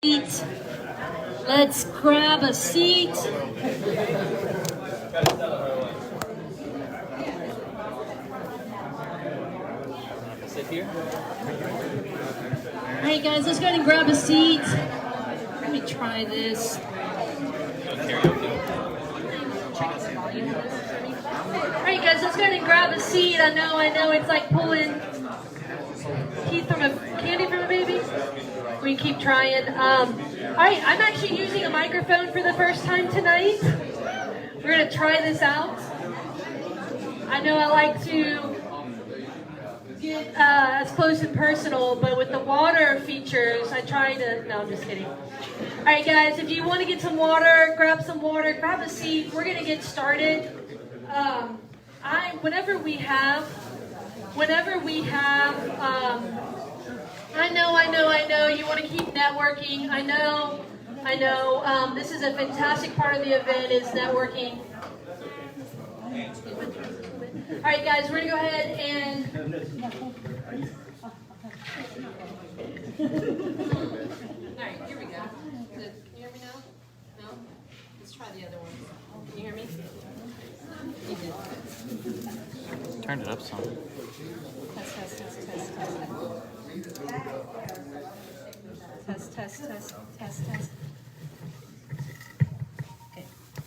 Let's grab a seat. Sit here. All right, guys, let's go ahead and grab a seat. Let me try this. All right, guys, let's go ahead and grab a seat. I know, it's like pulling teeth from a candy from a baby. We keep trying. All right, I'm actually using a microphone for the first time tonight. We're gonna try this out. I know I like to get as close and personal, but with the water features, I try to. No, I'm just kidding. All right, guys, if you want to get some water, grab a seat. We're gonna get started. Whenever we have. I know. You want to keep networking. I know. This is a fantastic part of the event is networking. All right, guys, we're gonna go ahead and. All right, here we go. Can you hear me now? No? Let's try the other one. Can you hear me? You did. Turned it up some. Test. Okay,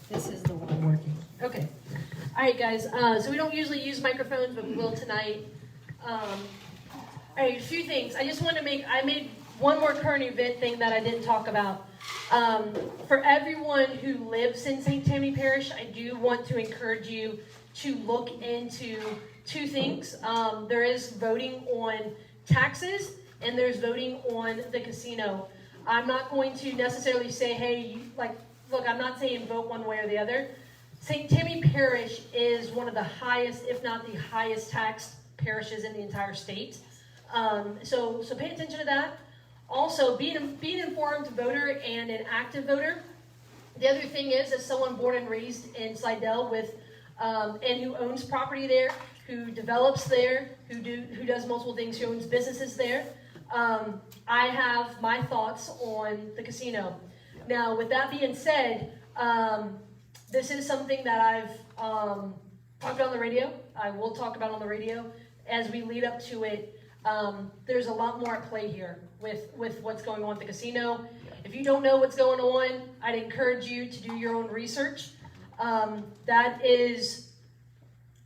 this is the one working. Okay. All right, guys. So we don't usually use microphones, but we will tonight. All right, a few things. I made one more current event thing that I didn't talk about. For everyone who lives in St. Tammany Parish, I do want to encourage you to look into two things. There is voting on taxes, and there's voting on the casino. I'm not going to necessarily say, hey, look, I'm not saying vote one way or the other. St. Tammany Parish is one of the highest, if not the highest taxed parishes in the entire state. So pay attention to that. Also, be an informed voter and an active voter. The other thing is, as someone born and raised in Slidell and who owns property there, who develops there, who does multiple things, who owns businesses there, I have my thoughts on the casino. Now, with that being said, this is something that I've talked about on the radio. I will talk about on the radio as we lead up to it. There's a lot more at play here with what's going on at the casino. If you don't know what's going on, I'd encourage you to do your own research.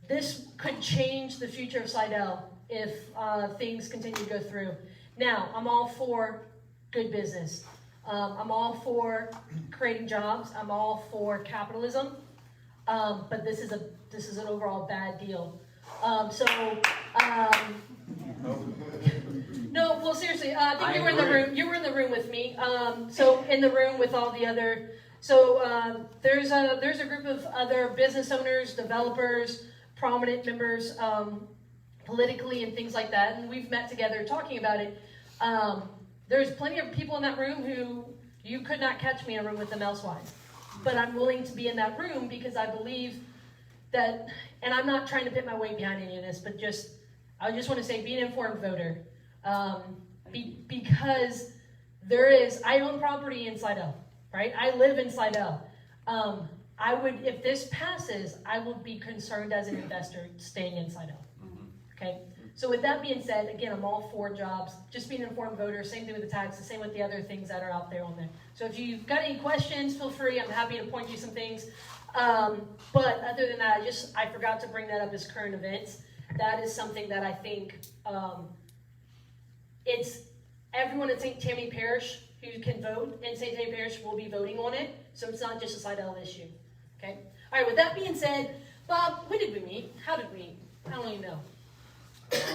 This could change the future of Slidell if things continue to go through. Now, I'm all for good business. I'm all for creating jobs. I'm all for capitalism. But this is an overall bad deal. No, well, seriously, I think you were in the room. You were in the room with me. So in the room with all the other. So there's a group of other business owners, developers, prominent members, politically and things like that, and we've met together talking about it. There's plenty of people in that room who you could not catch me in a room with them elsewise, but I'm willing to be in that room because I believe that, and I'm not trying to put my weight behind any of this, but I just want to say, be an informed voter, because I own property in Slidell, right? I live in Slidell. If this passes, I would be concerned as an investor staying in Slidell. Okay? So with that being said, again, I'm all for jobs. Just be an informed voter. Same thing with the taxes. Same with the other things that are out there on there. So if you've got any questions, feel free. I'm happy to point you some things. But other than that, I forgot to bring that up as current events. That is something that I think it's everyone in St. Tammany Parish who can vote in St. Tammany Parish will be voting on it. So it's not just a Slidell issue. Okay? All right, with that being said, Bob, when did we meet? How did we meet? I don't even know.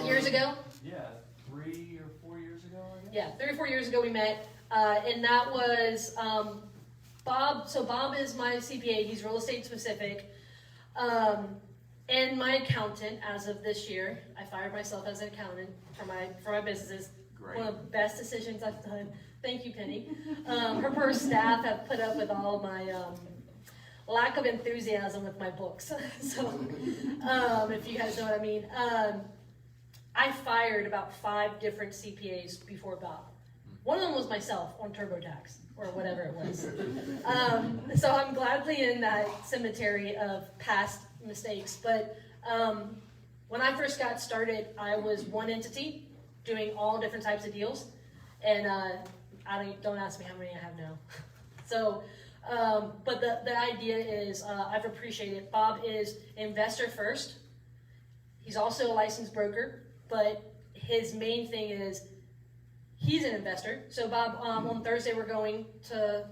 Years ago? Yeah, 3 or 4 years ago, I guess. Yeah, 3 or 4 years ago we met. And that was Bob. So Bob is my CPA. He's real estate specific. And my accountant as of this year. I fired myself as an accountant for my businesses. Great. One of the best decisions I've done. Thank you, Penny. Her staff have put up with all my lack of enthusiasm with my books. So, if you guys know what I mean. I fired about 5 different CPAs before Bob. One of them was myself on TurboTax, or whatever it was. So I'm gladly in that cemetery of past mistakes. But when I first got started, I was one entity doing all different types of deals. And don't ask me how many I have now. So, but the idea is, I've appreciated, Bob is investor first. He's also a licensed broker, but his main thing is he's an investor. So Bob, on Thursday we're going to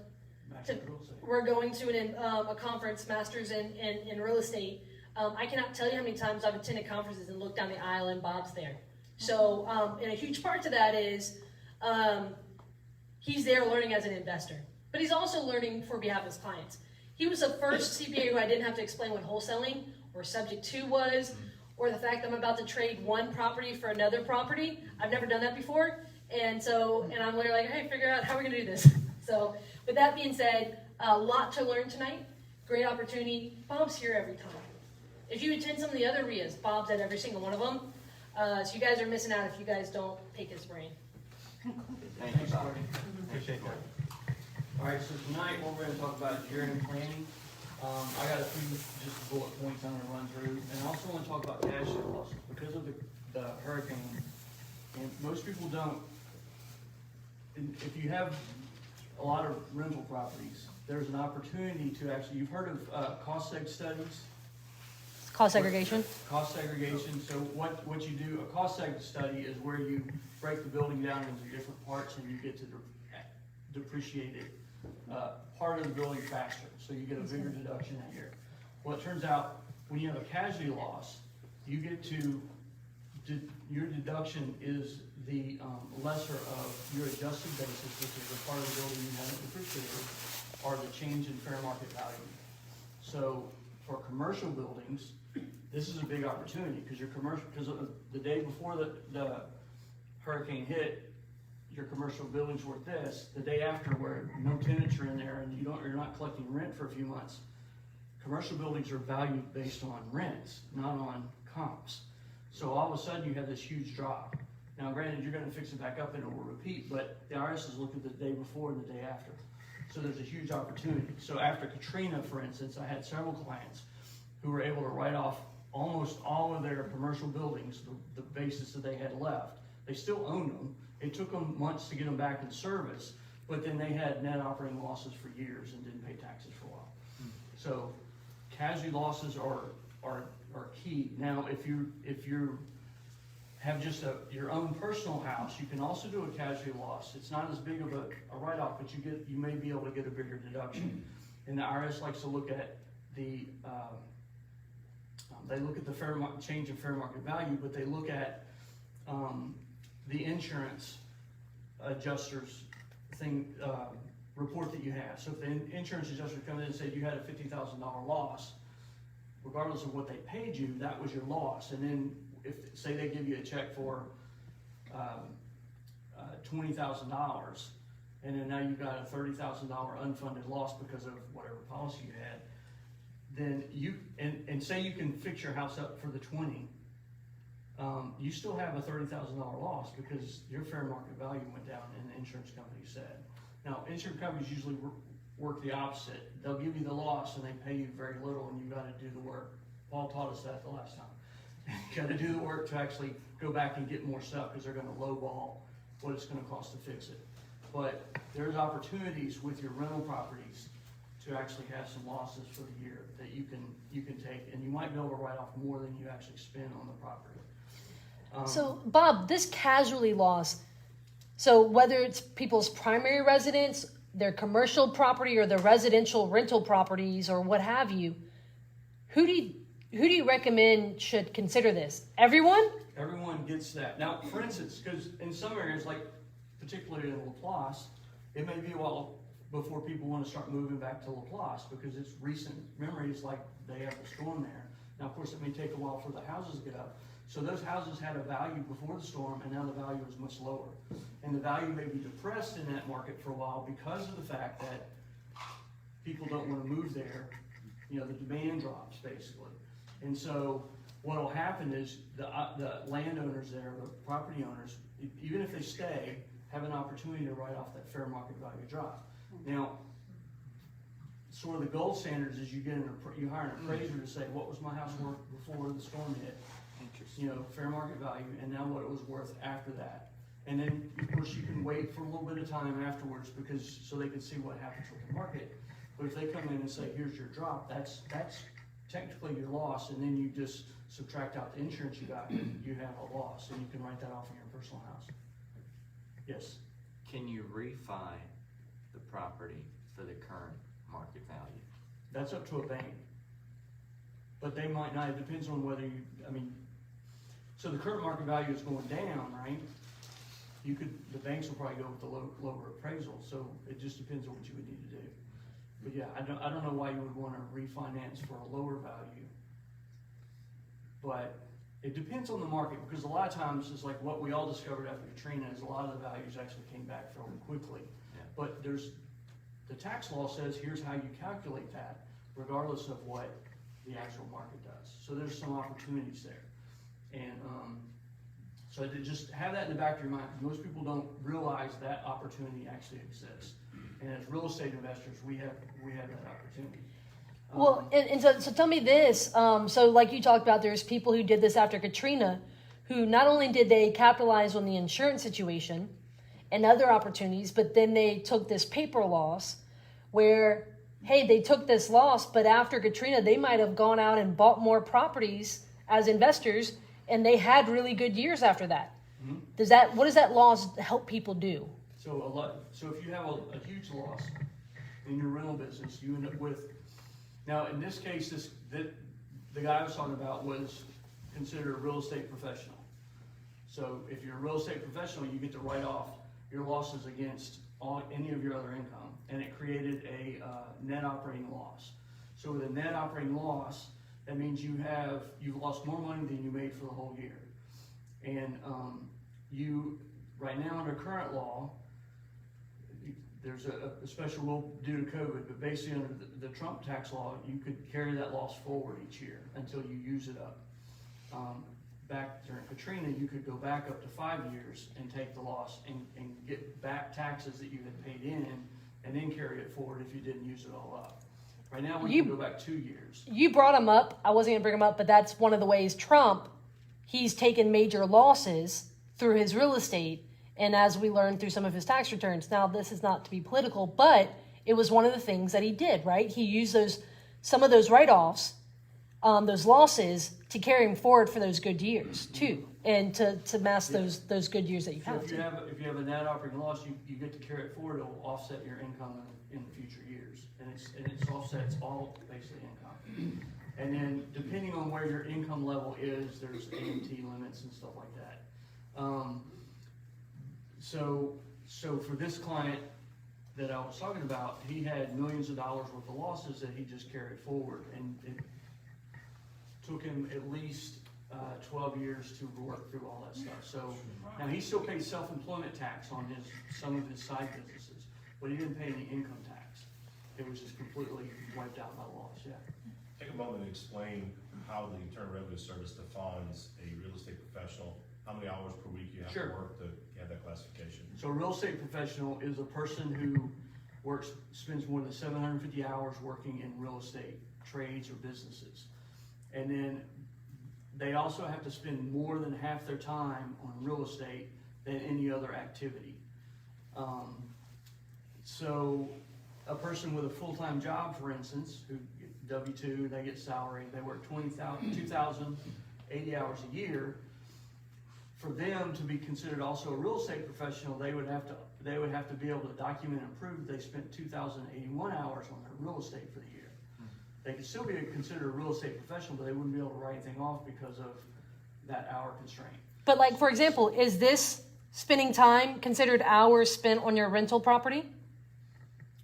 a conference, Masters in Real Estate. I cannot tell you how many times I've attended conferences and looked down the aisle and Bob's there. So, and a huge part to that is he's there learning as an investor, but he's also learning for behalf of his clients. He was the first CPA who I didn't have to explain what wholesaling or subject to was, or the fact that I'm about to trade one property for another property. I've never done that before. And I'm literally like, hey, figure out how we're gonna do this. So with that being said, a lot to learn tonight. Great opportunity. Bob's here every time. If you attend some of the other RIAs, Bob's at every single one of them. So you guys are missing out if you guys don't pick his brain. Thanks, Courtney. Appreciate that. All right, so tonight what we're going to talk about is year-end planning. I got a few just bullet points I'm going to run through, and I also want to talk about cash flow losses because of the hurricane. And most people don't. If you have a lot of rental properties, there's an opportunity to actually. You've heard of cost seg studies. Cost segregation. Cost segregation. So what you do, a cost seg study is where you break the building down into different parts and you get to depreciate it part of the building faster. So you get a bigger deduction that year. Well, it turns out when you have a casualty loss, you get to, your deduction is the lesser of your adjusted basis, which is the part of the building you haven't depreciated, or the change in fair market value. So for commercial buildings, this is a big opportunity because the day before the hurricane hit, your commercial building's worth this. The day after, where no tenants are in there and you're not collecting rent for a few months, commercial buildings are valued based on rents, not on comps. So all of a sudden you have this huge drop. Now granted, you're going to fix it back up and it will repeat, but the IRS is looking at the day before and the day after. So there's a huge opportunity. So after Katrina, for instance, I had several clients who were able to write off almost all of their commercial buildings, the basis that they had left. They still owned them. It took them months to get them back in service, but then they had net operating losses for years and didn't pay taxes for a while. So casualty losses are key. Now, if you have just your own personal house, you can also do a casualty loss. It's not as big of a write-off, but you may be able to get a bigger deduction. And the IRS likes to look at they look at the change in fair market value, but they look at the insurance adjuster's report that you have. So if the insurance adjuster comes in and said you had a $50,000 loss, regardless of what they paid you, that was your loss. And then if say they give you a check for $20,000, and then now you've got a $30,000 unfunded loss because of whatever policy you had, then and say you can fix your house up for the 20. You still have a $30,000 loss because your fair market value went down and the insurance company said. Now, insurance companies usually work the opposite. They'll give you the loss and they pay you very little and you got to do the work. Paul taught us that the last time. You got to do the work to actually go back and get more stuff because they're going to lowball what it's going to cost to fix it. But there's opportunities with your rental properties to actually have some losses for the year that you can take, and you might be able to write off more than you actually spend on the property. So, Bob, this casualty loss, so whether it's people's primary residence, their commercial property, or their residential rental properties, or what have you, who do you recommend should consider this? Everyone? Everyone gets that. Now, for instance, because in some areas, like particularly in Laplace, it may be a while before people want to start moving back to Laplace because it's recent memories, like they have the storm there. Now, of course, it may take a while for the houses to get up. So those houses had a value before the storm, and now the value is much lower. And the value may be depressed in that market for a while because of the fact that people don't want to move there. You know, the demand drops, basically. And so what will happen is the landowners there, the property owners, even if they stay, have an opportunity to write off that fair market value drop. Now, sort of the gold standards is you hire an appraiser to say, what was my house worth before the storm hit? Interesting. Fair market value, and now what it was worth after that. And then, of course, you can wait for a little bit of time afterwards so they can see what happens with the market. But if they come in and say, here's your drop, that's technically your loss, and then you just subtract out the insurance you got, you have a loss, and you can write that off on your personal house. Yes? Can you refi the property for the current market value? That's up to a bank. But they might not, it depends on whether so the current market value is going down, right? The banks will probably go with the lower appraisal, so it just depends on what you would need to do. But yeah, I don't know why you would want to refinance for a lower value. But it depends on the market, because a lot of times it's like what we all discovered after Katrina is a lot of the values actually came back fairly quickly. Yeah. But the tax law says here's how you calculate that, regardless of what the actual market does. So there's some opportunities there. And so to just have that in the back of your mind, because most people don't realize that opportunity actually exists. And as real estate investors, we have that opportunity. Well, and so tell me this. So like you talked about, there's people who did this after Katrina, who not only did they capitalize on the insurance situation and other opportunities, but then they took this paper loss where, hey, they took this loss, but after Katrina, they might have gone out and bought more properties as investors, and they had really good years after that. Mm-hmm. What does that loss help people do? So if you have a huge loss in your rental business, you end up with, now in this case, the guy I was talking about was considered a real estate professional. So if you're a real estate professional, you get to write off your losses against any of your other income, and it created a net operating loss. So with a net operating loss, that means you've lost more money than you made for the whole year. And right now under current law, there's a special rule due to COVID, but basically under the Trump tax law, you could carry that loss forward each year until you use it up. Back during Katrina, you could go back up to 5 years and take the loss and get back taxes that you had paid in, and then carry it forward if you didn't use it all up. Right now, we can go back 2 years. You brought him up. I wasn't going to bring him up, but that's one of the ways Trump, he's taken major losses through his real estate, and as we learned through some of his tax returns. Now, this is not to be political, but it was one of the things that he did, right? He used some of those write-offs, those losses, to carry him forward for those good years too, and to mask those good years that you've had. If you have a net operating loss, you get to carry it forward. It'll offset your income in the future years, and it's offsets all basically income. And then depending on where your income level is, there's AMT limits and stuff like that. So for this client that I was talking about, he had millions of dollars worth of losses that he just carried forward, and it took him at least 12 years to work through all that stuff. So now he still pays self-employment tax on some of his side businesses, but he didn't pay any income tax. It was just completely wiped out by loss. Yeah. Take a moment and explain how the Internal Revenue Service defines a real estate professional. How many hours per week you have to work to have that classification? So a real estate professional is a person who spends more than 750 hours working in real estate trades or businesses. And then they also have to spend more than half their time on real estate than any other activity. So a person with a full-time job, for instance, who W-2, they get salary, they work 2,080 hours a year. For them to be considered also a real estate professional, they would have to be able to document and prove that they spent 2,081 hours on their real estate for the year. They could still be considered a real estate professional, but they wouldn't be able to write anything off because of that hour constraint. But like, for example, is this spending time considered hours spent on your rental property?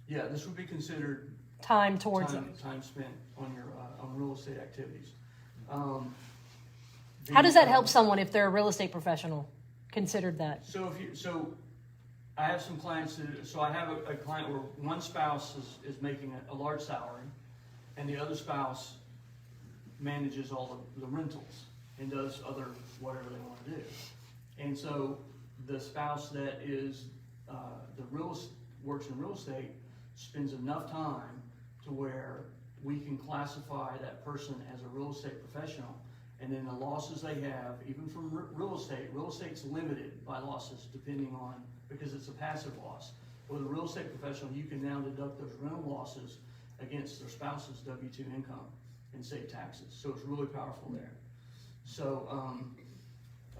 Yeah, this would be considered time towards time spent on your on real estate activities. How does that help someone if they're a real estate professional? Considered that. So I have some clients I have a client where one spouse is making a large salary, and the other spouse manages all the rentals and does whatever they want to do. And so the spouse that is works in real estate spends enough time to where we can classify that person as a real estate professional, and then the losses they have, even from real estate's limited by losses depending on, because it's a passive loss. With a real estate professional, you can now deduct those rental losses against their spouse's W-2 income and save taxes. So it's really powerful there. So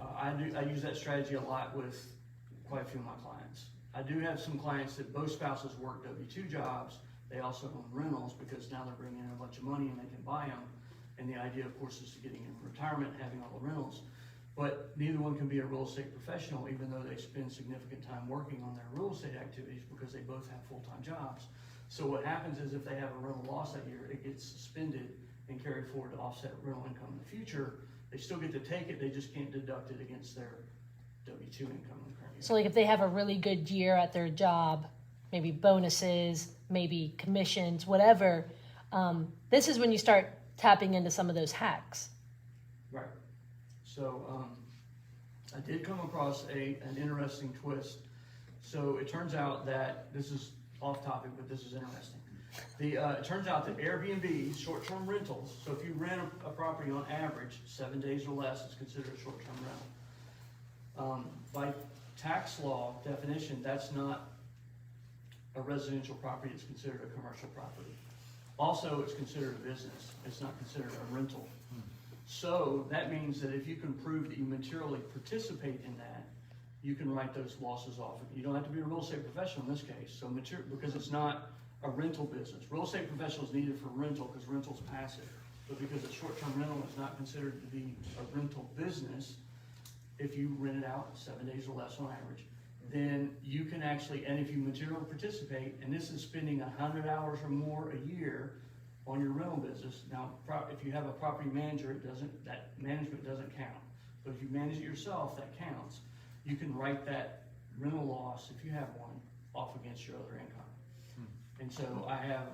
I use that strategy a lot with quite a few of my clients. I do have some clients that both spouses work W-2 jobs. They also own rentals because now they're bringing in a bunch of money and they can buy them. And the idea, of course, is to getting in retirement, having all the rentals. But neither one can be a real estate professional, even though they spend significant time working on their real estate activities because they both have full-time jobs. So what happens is if they have a rental loss that year, it gets suspended and carried forward to offset rental income in the future. They still get to take it, they just can't deduct it against their W-2 income in the current year. So like if they have a really good year at their job, maybe bonuses, maybe commissions, whatever, this is when you start tapping into some of those hacks. Right. So I did come across an interesting twist. So it turns out that, this is off topic, but this is interesting. It turns out that Airbnb, short-term rentals, so if you rent a property on average, 7 days or less, it's considered a short-term rental. By tax law definition, that's not a residential property, it's considered a commercial property. Also, it's considered a business, it's not considered a rental. So that means that if you can prove that you materially participate in that, you can write those losses off. You don't have to be a real estate professional in this case, so because it's not a rental business. Real estate professional is needed for rental because rental is passive. But because a short-term rental is not considered to be a rental business, if you rent it out 7 days or less on average, then you can actually, and if you materially participate, and this is spending 100 hours or more a year on your rental business. Now, if you have a property manager, that management doesn't count. But if you manage it yourself, that counts. You can write that rental loss, if you have one, off against your other income. And so I have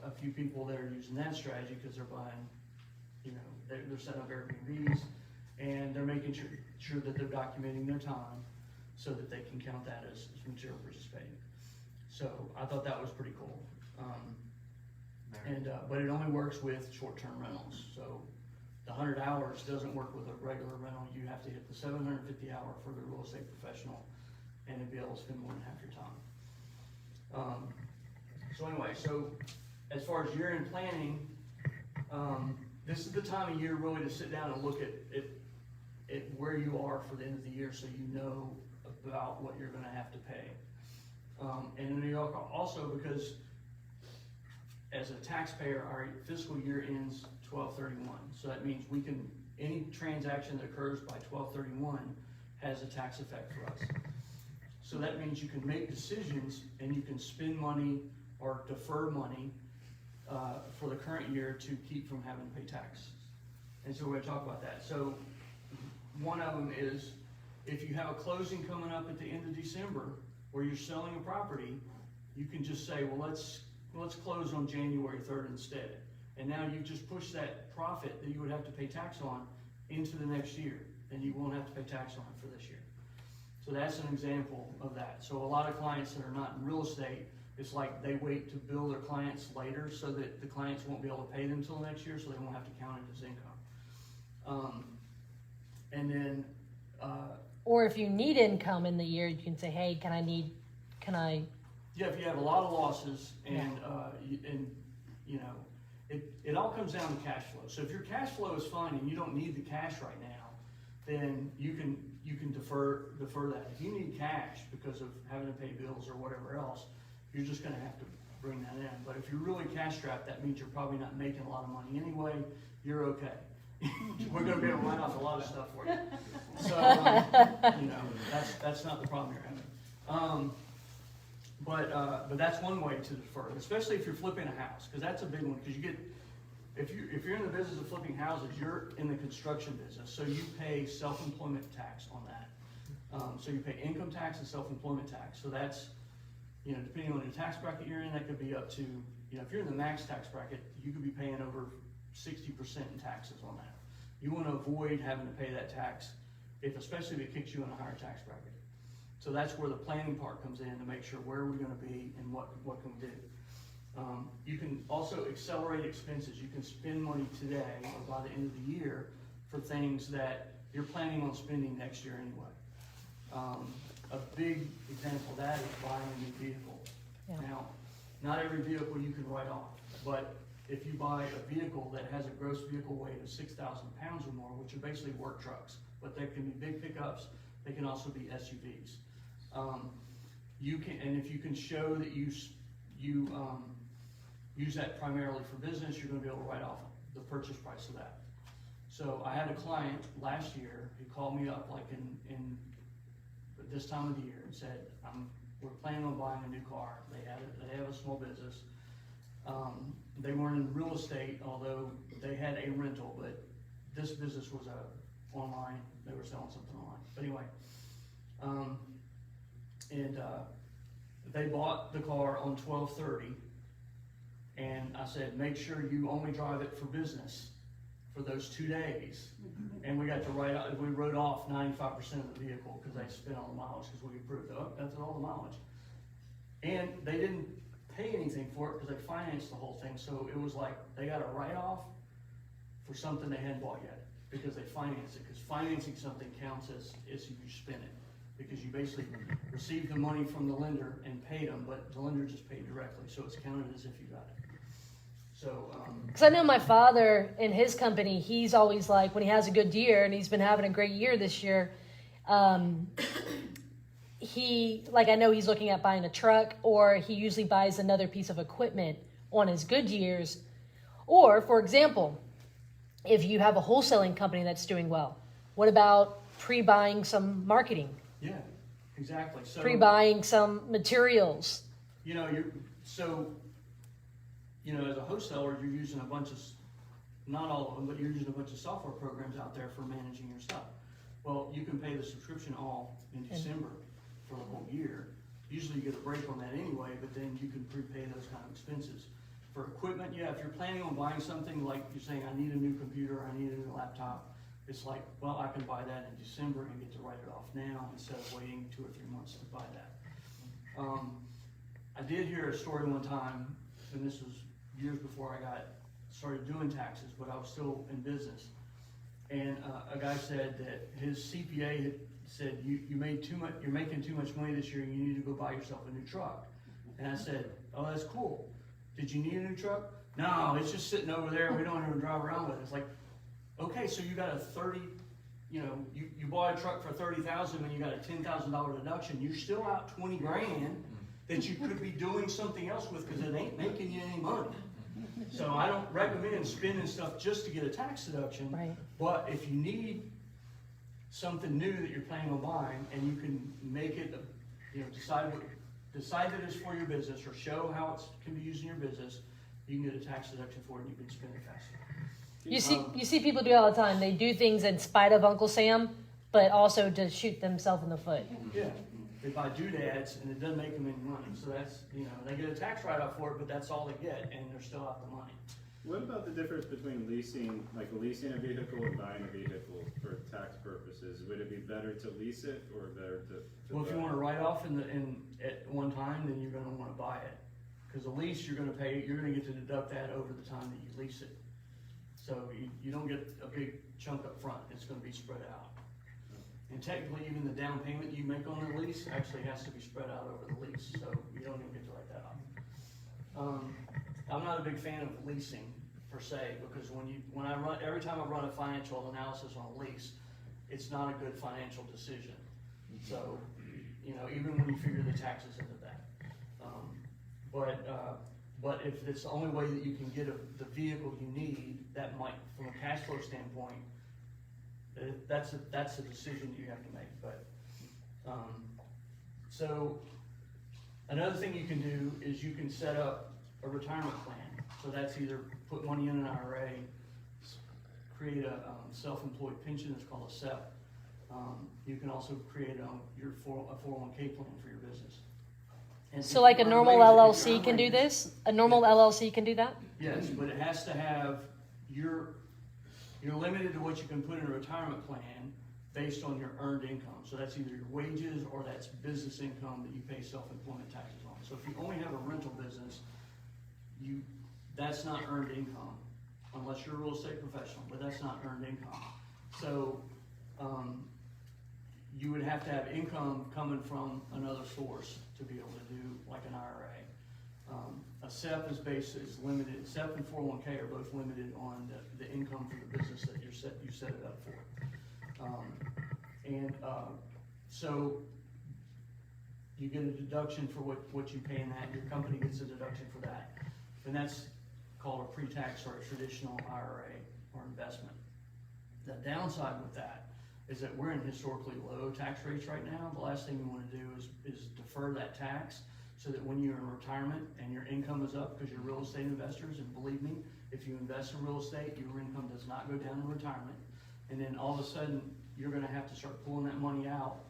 a few people that are using that strategy because they're buying, they're setting up Airbnbs and they're making sure that they're documenting their time so that they can count that as material participating. So I thought that was pretty cool. But it only works with short-term rentals. So the 100 hours doesn't work with a regular rental. You have to hit the 750 hour for the real estate professional and then be able to spend more than half your time. So anyway, as far as year-end planning, this is the time of year really to sit down and look at where you are for the end of the year so you know about what you're going to have to pay. And in New York also, because as a taxpayer, our fiscal year ends 12/31. So that means any transaction that occurs by 12/31 has a tax effect for us. So that means you can make decisions and you can spend money or defer money for the current year to keep from having to pay tax. And so we're going to talk about that. So one of them is if you have a closing coming up at the end of December where you're selling a property, you can just say, well, let's close on January 3rd instead. And now you just push that profit that you would have to pay tax on into the next year, and you won't have to pay tax on it for this year. So that's an example of that. So a lot of clients that are not in real estate, it's like they wait to bill their clients later so that the clients won't be able to pay them until next year, so they won't have to count it as income. And then or if you need income in the year, you can say, hey, can I? Yeah, if you have a lot of losses and it all comes down to cash flow. So if your cash flow is fine and you don't need the cash right now, then you can defer that. If you need cash because of having to pay bills or whatever else, you're just going to have to bring that in. But if you're really cash strapped, that means you're probably not making a lot of money anyway. You're okay. We're going to be able to write off a lot of stuff for you. So that's not the problem you're having. But that's one way to defer, especially if you're flipping a house, because that's a big one. Because if you're in the business of flipping houses, you're in the construction business, so you pay self-employment tax on that. So you pay income tax and self-employment tax. So that's depending on the tax bracket you're in, that could be up to if you're in the max tax bracket, you could be paying over 60% in taxes on that. You want to avoid having to pay that tax, especially if it kicks you in a higher tax bracket. So that's where the planning part comes in, to make sure where are we gonna be and what can we do. You can also accelerate expenses. You can spend money today or by the end of the year for things that you're planning on spending next year anyway. A big example of that is buying a new vehicle. Yeah. Now, not every vehicle you can write off, but if you buy a vehicle that has a gross vehicle weight of 6,000 pounds or more, which are basically work trucks, but they can be big pickups, they can also be SUVs. You can, and if you can show that you use that primarily for business, you're gonna be able to write off the purchase price of that. So I had a client last year, he called me up like in this time of the year and said, we're planning on buying a new car. They have a small business. They weren't in real estate, although they had a rental, but this business was online. They were selling something online. But anyway, they bought the car on 12/30, and I said, make sure you only drive it for business for those 2 days. And we got to we wrote off 95% of the vehicle because they spent all the mileage, because we approved that's all the mileage. And they didn't pay anything for it because they financed the whole thing. So it was like they got a write-off for something they hadn't bought yet because they financed it. Because financing something counts as you spend it, because you basically received the money from the lender and paid them, but the lender just paid directly, so it's counted as if you got it. So, Because I know my father in his company, he's always like, when he has a good year, and he's been having a great year this year, I know he's looking at buying a truck, or he usually buys another piece of equipment on his good years. Or, for example, if you have a wholesaling company that's doing well, what about pre-buying some marketing? yeah, exactly. So, Pre-buying some materials? As a wholesaler, you're using a bunch of, not all of them, but you're using a bunch of software programs out there for managing your stuff. Well, you can pay the subscription all in December for the whole year. Usually you get a break on that anyway, but then you can prepay those kind of expenses. For equipment, yeah, if you're planning on buying something, like you're saying, I need a new computer, I need a new laptop, it's like, well, I can buy that in December and get to write it off now instead of waiting 2 or 3 months to buy that. I did hear a story one time, and this was years before I started doing taxes, but I was still in business. And a guy said that his CPA had said, you're making too much money this year, and you need to go buy yourself a new truck. And I said, oh, that's cool. Did you need a new truck? No, it's just sitting over there, we don't even drive around with it. It's like, okay, so you got you bought a truck for $30,000 and you got a $10,000 deduction, you're still out 20 grand that you could be doing something else with, because it ain't making you any money. So I don't recommend spending stuff just to get a tax deduction. Right. But if you need something new that you're planning on buying, and you can make it, decide that it's for your business, or show how it can be used in your business, you can get a tax deduction for it, and you can spend it faster. You see people do it all the time. They do things in spite of Uncle Sam, but also to shoot themselves in the foot. Yeah. They buy doodads and it doesn't make them any money. So that's, they get a tax write-off for it, but that's all they get, and they're still out the money. What about the difference between leasing a vehicle and buying a vehicle for tax purposes? Would it be better to lease it or better to Well, if you buy want to write off at one time, then you're going to want to buy it. Because the lease, you're going to get to deduct that over the time that you lease it. So you don't get a big chunk up front. It's going to be spread out. And technically, even the down payment you make on the lease actually has to be spread out over the lease, so you don't even get to write that off. I'm not a big fan of leasing per se, because every time I run a financial analysis on a lease, it's not a good financial decision. So, even when you figure the taxes into that. But if it's the only way that you can get the vehicle you need, that might, from a cash flow standpoint, that's a decision you have to make. But so another thing you can do is you can set up a retirement plan. So that's either put money in an IRA, create a self-employed pension. It's called a SEP. You can also create a 401k plan for your business. And So like a normal LLC can do this? A normal LLC can do that? Yes, but it has to have, you're limited to what you can put in a retirement plan, based on your earned income. So that's either your wages or that's business income that you pay self-employment taxes on. So if you only have a rental business, that's not earned income, unless you're a real estate professional, but that's not earned income. So, you would have to have income coming from another source to be able to do like an IRA. A SEP is limited. SEP and 401k are both limited on the income for the business that you set it up for. So you get a deduction for what you pay in that. Your company gets a deduction for that, and that's called a pre-tax or a traditional IRA or investment. The downside with that is that we're in historically low tax rates right now. The last thing you want to do is defer that tax, so that when you're in retirement and your income is up because you're real estate investors, and believe me, if you invest in real estate, your income does not go down in retirement. And then all of a sudden, you're gonna have to start pulling that money out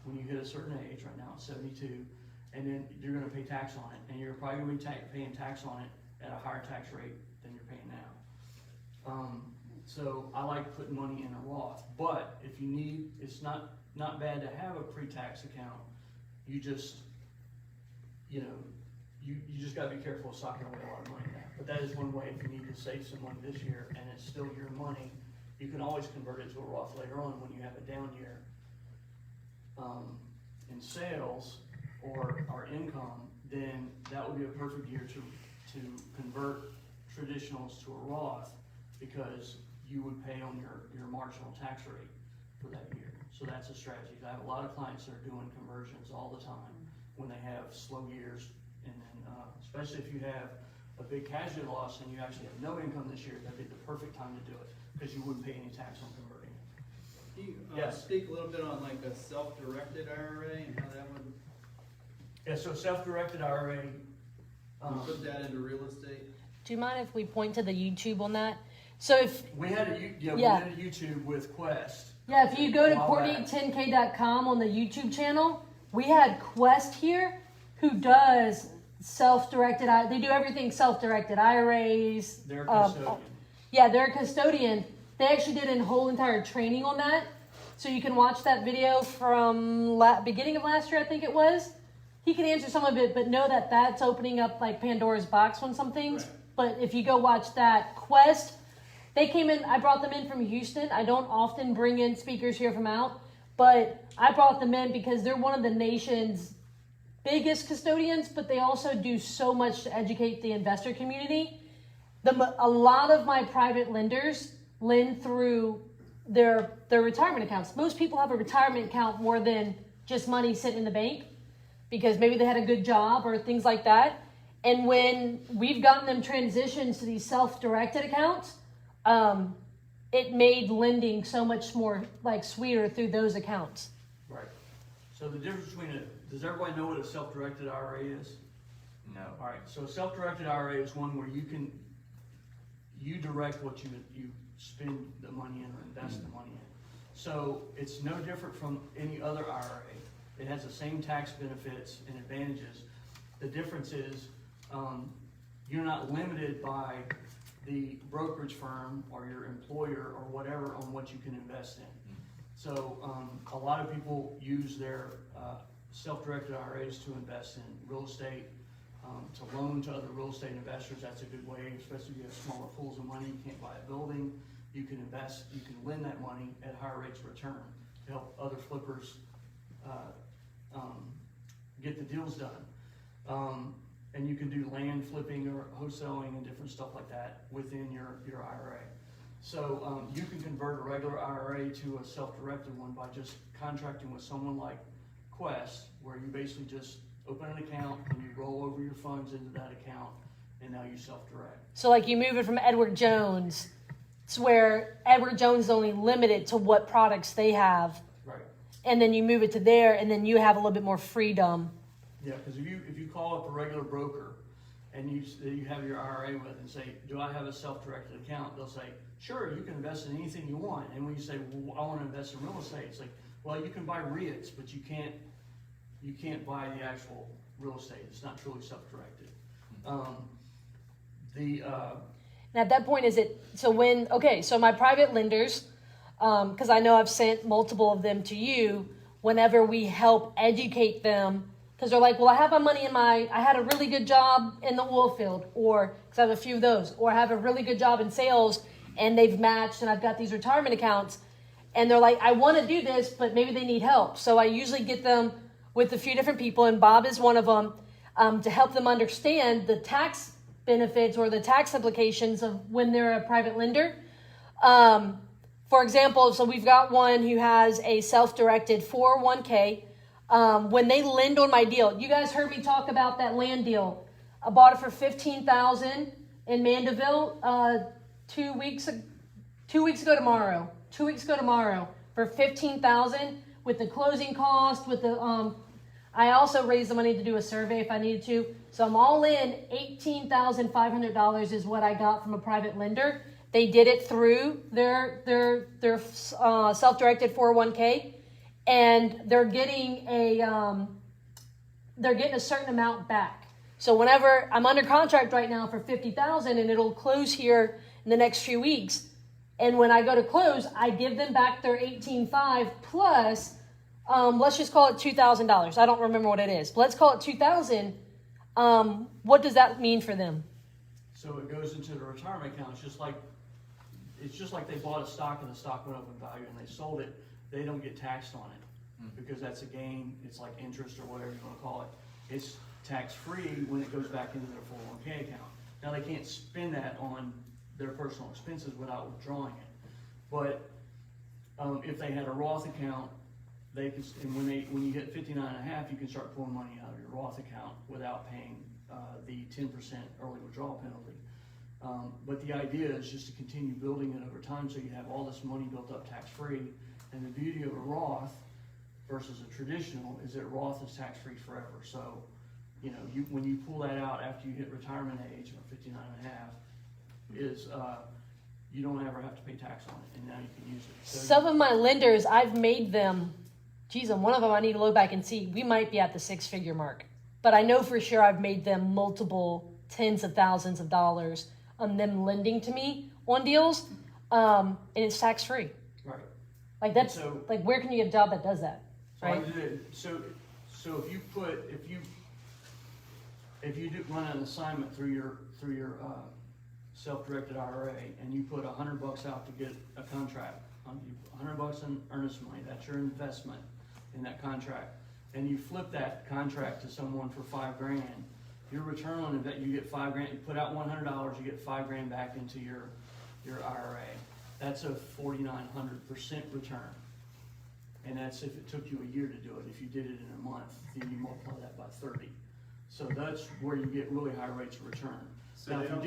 when you hit a certain age. Right now it's 72, and then you're gonna pay tax on it, and you're probably gonna be paying tax on it at a higher tax rate than you're paying now. So I like putting money in a Roth, but if you need, it's not bad to have a pre-tax account. You just, you just gotta be careful of socking away a lot of money now. But that is one way. If you need to save some money this year and it's still your money, you can always convert it to a Roth later on when you have a down year. In sales or income, then that would be a perfect year to convert traditionals to a Roth, because you would pay on your marginal tax rate for that year. So that's a strategy. I have a lot of clients that are doing conversions all the time when they have slow years, and then especially if you have a big casualty loss and you actually have no income this year, that'd be the perfect time to do it, because you wouldn't pay any tax on converting it. Can you Yes. speak a little bit on like a self-directed IRA and how that would Yeah, so self-directed IRA, put that into real estate? Do you mind if we point to the YouTube on that? So if we had a Yeah. did a YouTube with Quest. if you go to While back. CourtneyTenK.com on the YouTube channel, we had Quest here who does self-directed. They do everything self-directed IRAs. They're custodian. Yeah, they're a custodian. They actually did a whole entire training on that. So you can watch that video from beginning of last year, I think it was. He can answer some of it, but know that that's opening up like Pandora's box on some things. Right. But if you go watch that, Quest, they came in, I brought them in from Houston. I don't often bring in speakers here from out, but I brought them in because they're one of the nation's biggest custodians, but they also do so much to educate the investor community. A lot of my private lenders lend through their retirement accounts. Most people have a retirement account more than just money sitting in the bank, because maybe they had a good job or things like that. And when we've gotten them transitions to these self-directed accounts, it made lending so much more like sweeter through those accounts. Right. So the difference between does everybody know what a self-directed IRA is? No. All right. So a self-directed IRA is one where you direct what you spend the money in or invest the money in. So it's no different from any other IRA. It has the same tax benefits and advantages. The difference is you're not limited by the brokerage firm or your employer or whatever on what you can invest in. So a lot of people use their self-directed IRAs to invest in real estate, to loan to other real estate investors. That's a good way, especially if you have smaller pools of money, you can't buy a building. You can invest, you can lend that money at higher rates of return to help other flippers get the deals done. And you can do land flipping or wholesaling and different stuff like that within your IRA. So you can convert a regular IRA to a self-directed one by just contracting with someone like Quest, where you basically just open an account and you roll over your funds into that account, and now you self-direct. So like you move it from Edward Jones, it's where Edward Jones is only limited to what products they have. Right. And then you move it to there, and then you have a little bit more freedom. Yeah, because if you call up a regular broker and you have your IRA with and say, do I have a self-directed account? They'll say, sure, you can invest in anything you want. And when you say, well, I want to invest in real estate, it's like, well, you can buy REITs, but you can't buy the actual real estate. It's not truly self-directed. And at that point, so my private lenders, because I know I've sent multiple of them to you whenever we help educate them. Because they're like, well, I have my money I had a really good job in the oil field, or because I have a few of those, or I have a really good job in sales and they've matched and I've got these retirement accounts. And they're like, I want to do this, but maybe they need help. So I usually get them with a few different people, and Bob is one of them, to help them understand the tax benefits or the tax implications of when they're a private lender. For example, so we've got one who has a self-directed 401k. When they lend on my deal, you guys heard me talk about that land deal. I bought it for $15,000 in Mandeville 2 weeks ago tomorrow. 2 weeks ago tomorrow for $15,000 with the closing cost. With the I also raised the money to do a survey if I needed to. So I'm all in. $18,500 is what I got from a private lender. They did it through their self-directed 401k. And they're getting a certain amount back. So whenever I'm under contract right now for $50,000, and it'll close here in the next few weeks. And when I go to close, I give them back their $18,500 plus, let's just call it $2,000. I don't remember what it is, but let's call it $2,000. What does that mean for them? So it goes into the retirement account. It's just like they bought a stock and the stock went up in value and they sold it. They don't get taxed on it because that's a gain. It's like interest or whatever you want to call it. It's tax-free when it goes back into their 401k account. Now they can't spend that on their personal expenses without withdrawing it. But if they had a Roth account, they can. And when you hit 59.5, you can start pulling money out of your Roth account without paying the 10% early withdrawal penalty. But the idea is just to continue building it over time, so you have all this money built up tax-free. And the beauty of a Roth versus a traditional is that Roth is tax-free forever. So, when you pull that out after you hit retirement age or 59.5, you don't ever have to pay tax on it, and now you can use it. So some of my lenders, I've made them, on one of them I need to look back and see, we might be at the 6-figure mark. But I know for sure I've made them multiple tens of thousands of dollars on them lending to me on deals, and it's tax-free. Right. Like that's where can you get a job that does that, right? So if you do run an assignment through your self-directed IRA and you put $100 out to get a contract, $100 in earnest money, that's your investment in that contract, and you flip that contract to someone for $5,000, your return on it, you get $5,000. You put out $100, you get $5,000 back into your IRA. That's a 4,900% return. And that's if it took you a year to do it. If you did it in a month, then you multiply that by 30. So that's where you get really high rates of return. So Now, if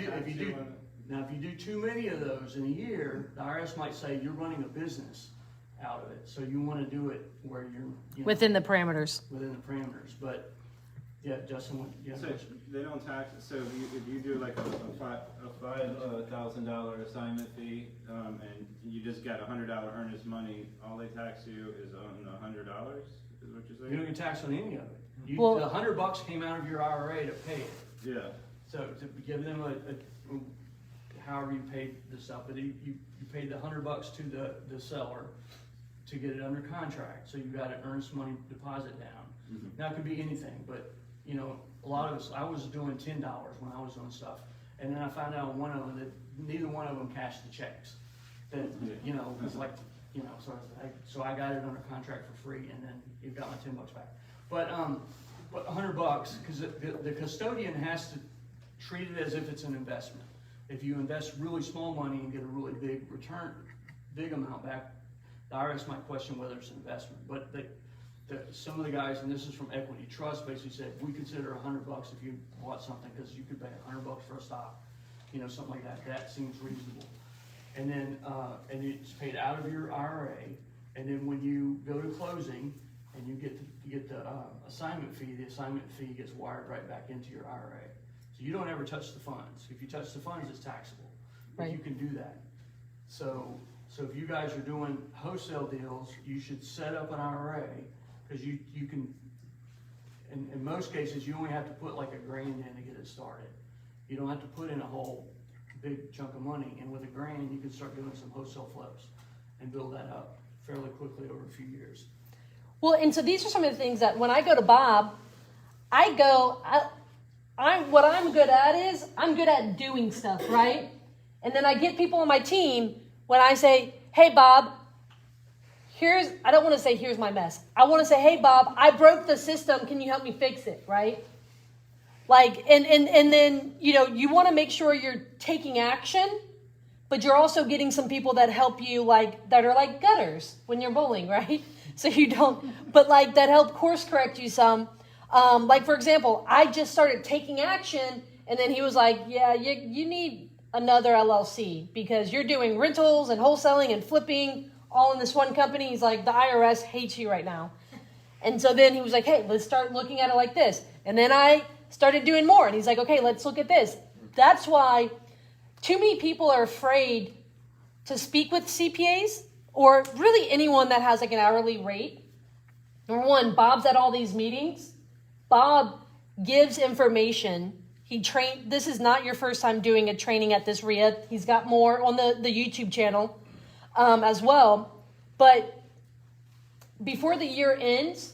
you do too many of those in a year, the IRS might say you're running a business out of it. So you want to do it where you're Within the parameters. Within the parameters. But yeah, Justin, So they don't tax it. So if you do like a $5,000 assignment fee, and you just got $100 earnest money, all they tax you is on $100. Is what you're saying? you don't get taxed on any of it. The $100 came out of your IRA to pay it. Yeah. So to give them however you paid the stuff, but you paid the $100 to the seller to get it under contract. So you got an earnest money deposit down. Mm-hmm. Now it could be anything, but a lot of us, I was doing $10 when I was doing stuff, and then I found out on one of them that neither one of them cashed the checks. That it was like so I got it under contract for free, and then you got my $10 back. But $100 because the custodian has to treat it as if it's an investment. If you invest really small money and get a really big return, big amount back, the IRS might question whether it's an investment. But some of the guys, and this is from Equity Trust, basically said we consider $100 if you bought something because you could pay $100 for a stock, something like that. That seems reasonable. And then and it's paid out of your IRA. And then when you go to closing and you get the assignment fee, the assignment fee gets wired right back into your IRA. So you don't ever touch the funds. If you touch the funds, it's taxable. But you can do that. So if you guys are doing wholesale deals, you should set up an IRA because you can. In most cases, you only have to put like $1,000 in to get it started. You don't have to put in a whole big chunk of money. And with $1,000, you can start doing some wholesale flips. and build that up fairly quickly over a few years. Well, and so these are some of the things that when I go to Bob, I'm what I'm good at is I'm good at doing stuff, right? And then I get people on my team when I say, hey, Bob, I don't want to say, here's my mess. I want to say, hey, Bob, I broke the system. Can you help me fix it, right? Like, and then, you want to make sure you're taking action, but you're also getting some people that help you, that are like gutters when you're bowling, right? So you don't, but that help course correct you some. For example, I just started taking action, and then he was like, yeah, you need another LLC because you're doing rentals and wholesaling and flipping all in this one company. He's like, the IRS hates you right now. And so then he was like, hey, let's start looking at it like this. And then I started doing more, and he's like, okay, let's look at this. That's why too many people are afraid to speak with CPAs or really anyone that has an hourly rate. Number one, Bob's at all these meetings. Bob gives information. This is not your first time doing a training at this RIA. He's got more on the YouTube channel as well. But before the year ends,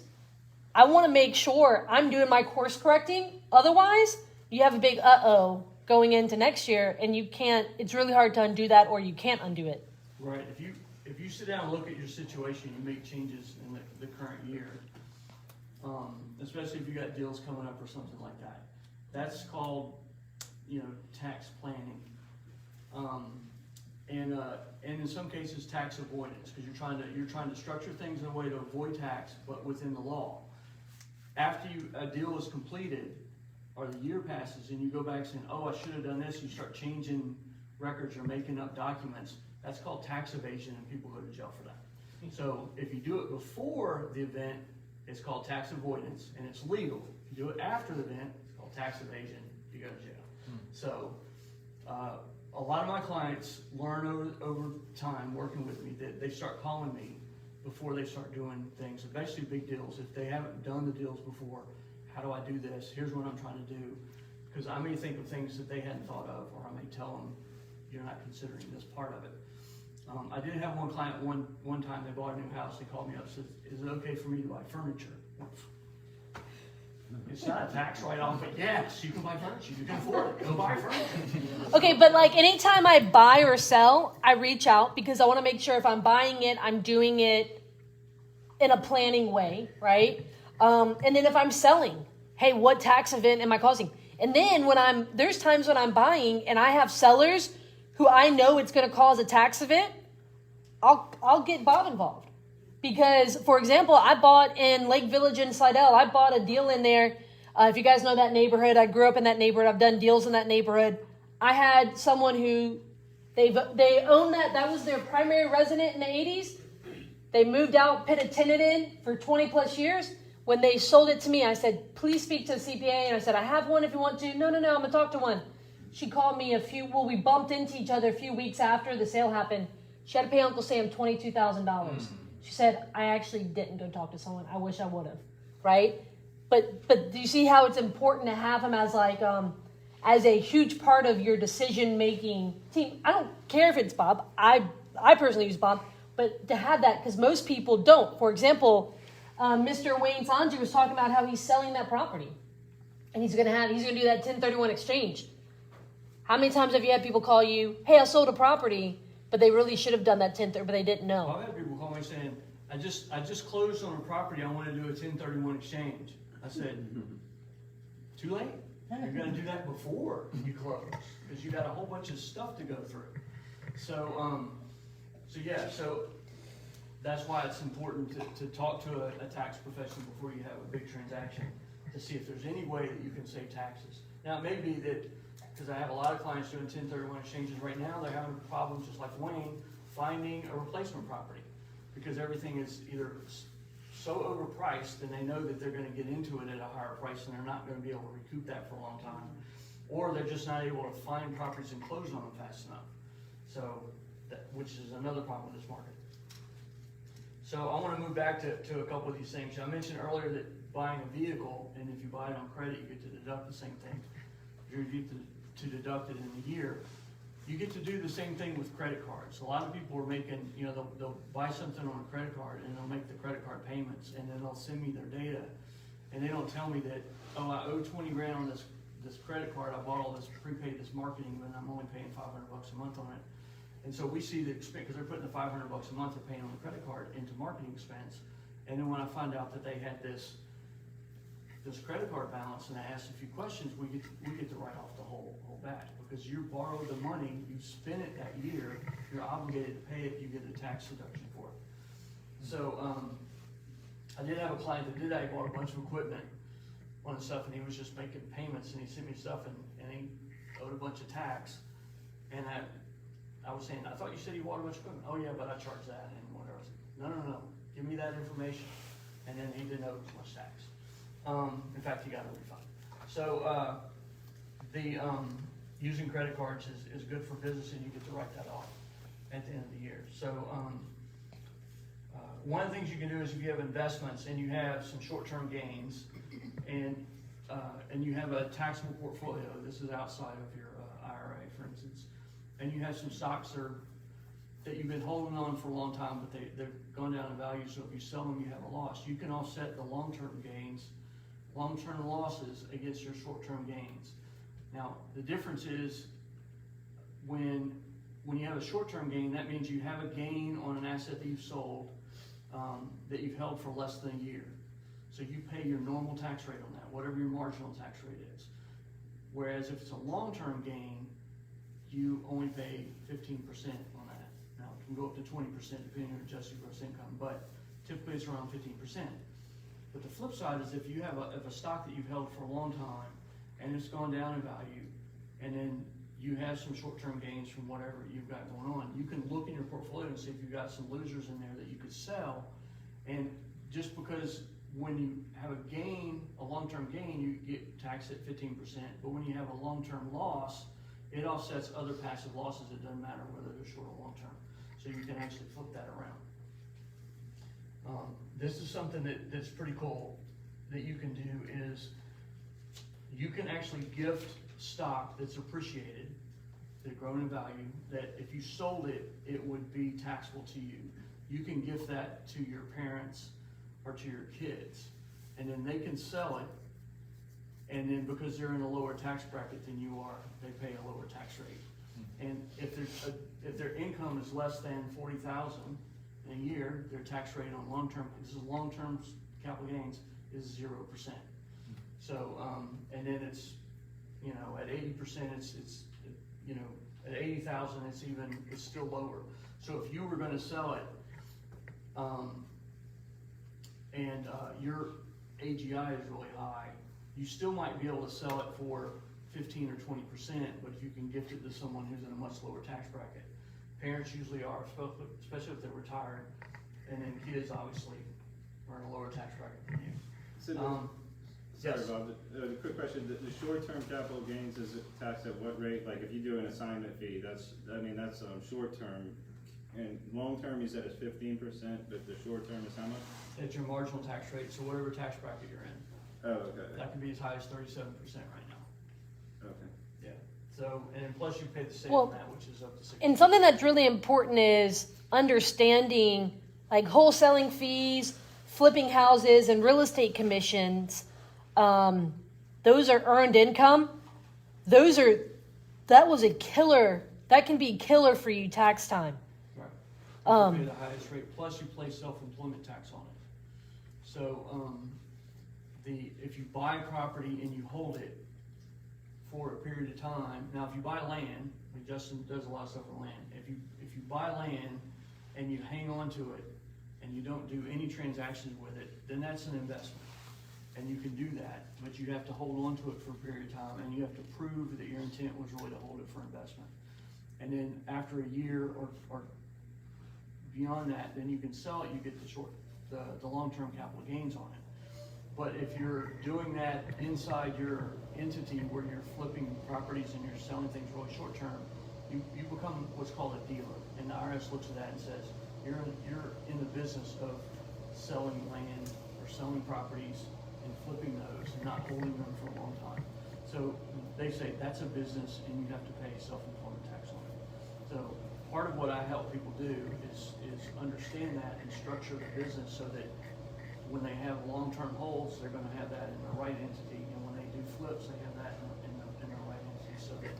I want to make sure I'm doing my course correcting. Otherwise, you have a big uh-oh going into next year, and it's really hard to undo that, or you can't undo it. Right. If you sit down and look at your situation, you make changes in the current year, especially if you got deals coming up or something like that. That's called, tax planning. And in some cases, tax avoidance, because you're trying to structure things in a way to avoid tax, but within the law. After a deal is completed, or the year passes, and you go back saying, oh, I should have done this, you start changing records or making up documents, that's called tax evasion, and people go to jail for that. So if you do it before the event, it's called tax avoidance, and it's legal. If you do it after the event, it's called tax evasion, you go to jail. So a lot of my clients learn over time working with me that they start calling me before they start doing things, especially big deals. If they haven't done the deals before, how do I do this? Here's what I'm trying to do. Because I may think of things that they hadn't thought of, or I may tell them, you're not considering this part of it. I did have one client one time, they bought a new house, they called me up and said, is it okay for me to buy furniture? It's not a tax write-off, but yes, you can buy furniture, you can afford it, go buy furniture. Okay, but anytime I buy or sell, I reach out because I want to make sure if I'm buying it, I'm doing it in a planning way, right? And then if I'm selling, hey, what tax event am I causing? And then there's times when I'm buying and I have sellers who I know it's going to cause a tax event, I'll get Bob involved. Because, for example, I bought in Lake Village in Slidell, I bought a deal in there. If you guys know that neighborhood, I grew up in that neighborhood. I've done deals in that neighborhood. I had someone who, they owned that was their primary resident in the 80s. They moved out, put a tenant in for 20 plus years. When they sold it to me, I said, please speak to the CPA. And I said, I have one if you want to. No, I'm going to talk to one. She called me we bumped into each other a few weeks after the sale happened. She had to pay Uncle Sam $22,000. She said, I actually didn't go talk to someone. I wish I would have, right? But do you see how it's important to have him as as a huge part of your decision-making team? I don't care if it's Bob. I personally use Bob, but to have that, because most people don't. For example, Mr. Wayne Sanji was talking about how he's selling that property, and he's gonna do that 1031 exchange. How many times have you had people call you, hey, I sold a property, but they really should have done that 1030, but they didn't know? I've had people call me saying, I just closed on a property, I want to do a 1031 exchange. I said, too late. You're going to do that before you close, because you got a whole bunch of stuff to go through. So that's why it's important to talk to a tax professional before you have a big transaction to see if there's any way that you can save taxes. Now, it may be that, because I have a lot of clients doing 1031 exchanges right now, they're having problems, just like Wayne, finding a replacement property, because everything is either so overpriced and they know that they're going to get into it at a higher price and they're not going to be able to recoup that for a long time, or they're just not able to find properties and close on them fast enough. So, which is another problem with this market. So I want to move back to a couple of these things. I mentioned earlier that buying a vehicle, and if you buy it on credit, you get to deduct the same thing. If you get to deduct it in a year, You get to do the same thing with credit cards. A lot of people are making, you know, they'll buy something on a credit card and they'll make the credit card payments and then they'll send me their data. And they don't tell me that, oh, I owe 20 grand on this credit card. I bought all this, prepaid this marketing, and I'm only paying $500 a month on it. And so we see the expense, because they're putting the $500 a month they're paying on the credit card into marketing expense. And then when I find out that they had this credit card balance and I ask a few questions, we get to write off the whole batch, because you borrowed the money, you spent it that year, you're obligated to pay it, you get a tax deduction for it. So I did have a client that did that. He bought a bunch of equipment on the stuff, and he was just making payments, and he sent me stuff, and he owed a bunch of tax. And I was saying, I thought you said you bought a bunch of equipment. Oh yeah, but I charged that and whatever. I was like, no, give me that information. And then he didn't owe too much tax. In fact, he got a refund. So using credit cards is good for business, and you get to write that off at the end of the year. So one of the things you can do is if you have investments and you have some short-term gains, and you have a taxable portfolio, this is outside of your IRA, for instance, and you have some stocks that you've been holding on for a long time, but they've gone down in value, so if you sell them, you have a loss. You can offset the long-term losses against your short-term gains. Now, the difference is when you have a short-term gain, that means you have a gain on an asset that you've sold that you've held for less than a year. So you pay your normal tax rate on that, whatever your marginal tax rate is. Whereas if it's a long-term gain, you only pay 15% on that. Now, it can go up to 20% depending on adjusted gross income, but typically it's around 15%. But the flip side is if you have a stock that you've held for a long time and it's gone down in value, and then you have some short-term gains from whatever you've got going on, you can look in your portfolio and see if you've got some losers in there that you could sell. And just because when you have a gain, a long-term gain, you get taxed at 15%, but when you have a long-term loss, it offsets other passive losses. It doesn't matter whether they're short or long-term. So you can actually flip that around. This is something that's pretty cool that you can do is you can actually gift stock that's appreciated, that grown in value, that if you sold it, it would be taxable to you. You can gift that to your parents or to your kids, and then they can sell it, and then because they're in a lower tax bracket than you are, they pay a lower tax rate. And if their income is less than $40,000 in a year, their tax rate on long-term capital gains is 0%. So and then it's, you know, at 80%, it's you know, at 80,000, it's still lower. So if you were going to sell it, and your AGI is really high, you still might be able to sell it for 15 or 20%, but if you can gift it to someone who's in a much lower tax bracket. Parents usually are, especially if they're retired, and then kids obviously are in a lower tax bracket than you. So sorry, Yes. Bob, the quick question, the short-term capital gains is taxed at what rate? Like if you do an assignment fee, that's short-term, and long-term you said is 15%, but the short-term is how much? It's your marginal tax rate, so whatever tax bracket you're in. Oh, okay. That can be as high as 37% right now. Okay. Yeah. So, and then plus you pay the state Well, on that, which is up to 60%. And something that's really important is understanding like wholesaling fees, flipping houses, and real estate commissions. Those are earned income. That was a killer. That can be killer for you tax time. Right. You pay the highest rate, plus you pay self-employment tax on it. So, if you buy property and you hold it for a period of time, now if you buy land, like Justin does a lot of stuff with land. If you buy land and you hang on to it and you don't do any transactions with it, then that's an investment. And you can do that, but you have to hold on to it for a period of time, and you have to prove that your intent was really to hold it for investment. And then after a year or beyond that, then you can sell it, you get the long-term capital gains on it. But if you're doing that inside your entity where you're flipping properties and you're selling things really short-term, you become what's called a dealer. And the IRS looks at that and says, you're in the business of selling land or selling properties and flipping those and not holding them for a long time. So they say that's a business and you have to pay self-employment tax on it. So part of what I help people do is understand that and structure the business so that when they have long-term holds, they're gonna have that in the right entity, and when they do flips, they have that in the right entity, so that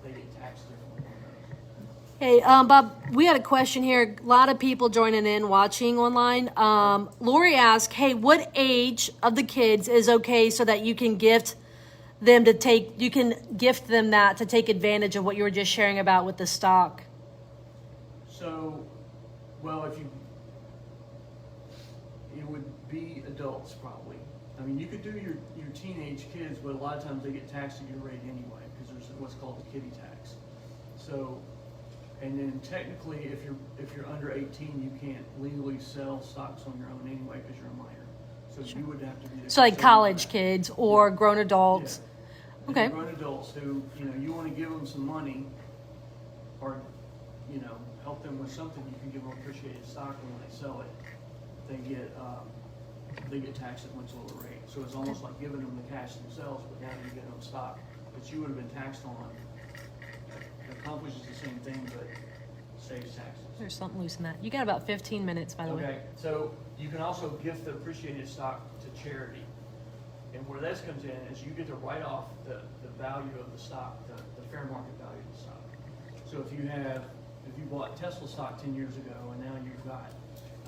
they get taxed differently on those. Hey, Bob, we had a question here. A lot of people joining in, watching online. Lori asked, hey, what age of the kids is okay so that you can gift them that to take advantage of what you were just sharing about with the stock? So, well, it would be adults probably. I mean, you could do your teenage kids, but a lot of times they get taxed at your rate anyway, because there's what's called the kiddie tax. So, and then technically, if you're under 18, you can't legally sell stocks on your own anyway, because you're a minor. So you would have to be. So like custodian college for that. kids or grown adults. Yeah. Okay. And grown adults who, you want to give them some money, or, help them with something, you can give them appreciated stock, and when they sell it, they get taxed at a much lower rate. So it's almost like giving them the cash themselves, but now you get them stock that you would have been taxed on. It accomplishes the same thing, but saves taxes. There's something loose in that. You got about 15 minutes, by the way. Okay, so you can also gift the appreciated stock to charity. And where this comes in is you get to write off the value of the stock, the fair market value of the stock. So if you bought Tesla stock 10 years ago and now you've got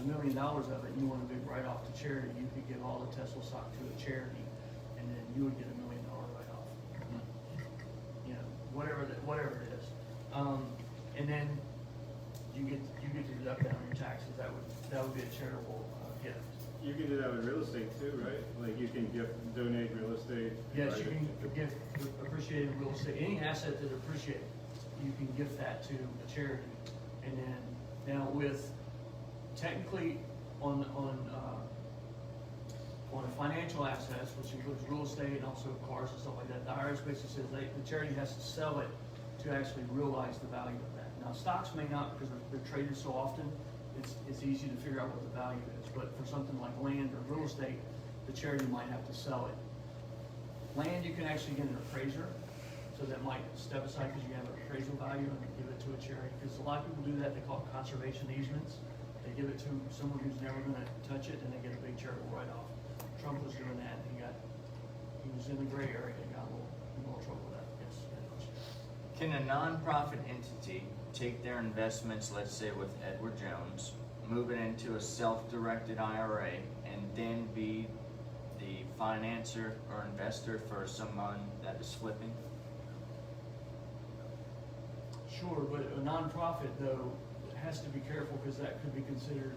$1 million of it and you want a big write-off to charity, you could give all the Tesla stock to a charity and then you would get $1 million write-off. Whatever it is. And then you get to deduct that on your taxes. That would be a charitable gift. You can do that with real estate too, right? Like you can donate real estate. Yes, right? you can gift appreciated real estate, any asset that appreciates, you can gift that to a charity. And then now with technically on financial assets, which includes real estate and also cars and stuff like that, the IRS basically says the charity has to sell it to actually realize the value of that. Now stocks may not, because they're traded so often, it's easy to figure out what the value is. But for something like land or real estate, the charity might have to sell it. Land, you can actually get an appraiser, so that might step aside because you have an appraisal value and give it to a charity. Because a lot of people do that, they call it conservation easements. They give it to someone who's never gonna touch it and they get a big charitable write-off. Trump was doing that, and he was in the gray area and got a little trouble with that. Yes. Can a nonprofit entity take their investments, let's say with Edward Jones, move it into a self-directed IRA, and then be the financer or investor for someone that is flipping? Sure, but a nonprofit though has to be careful because that could be considered,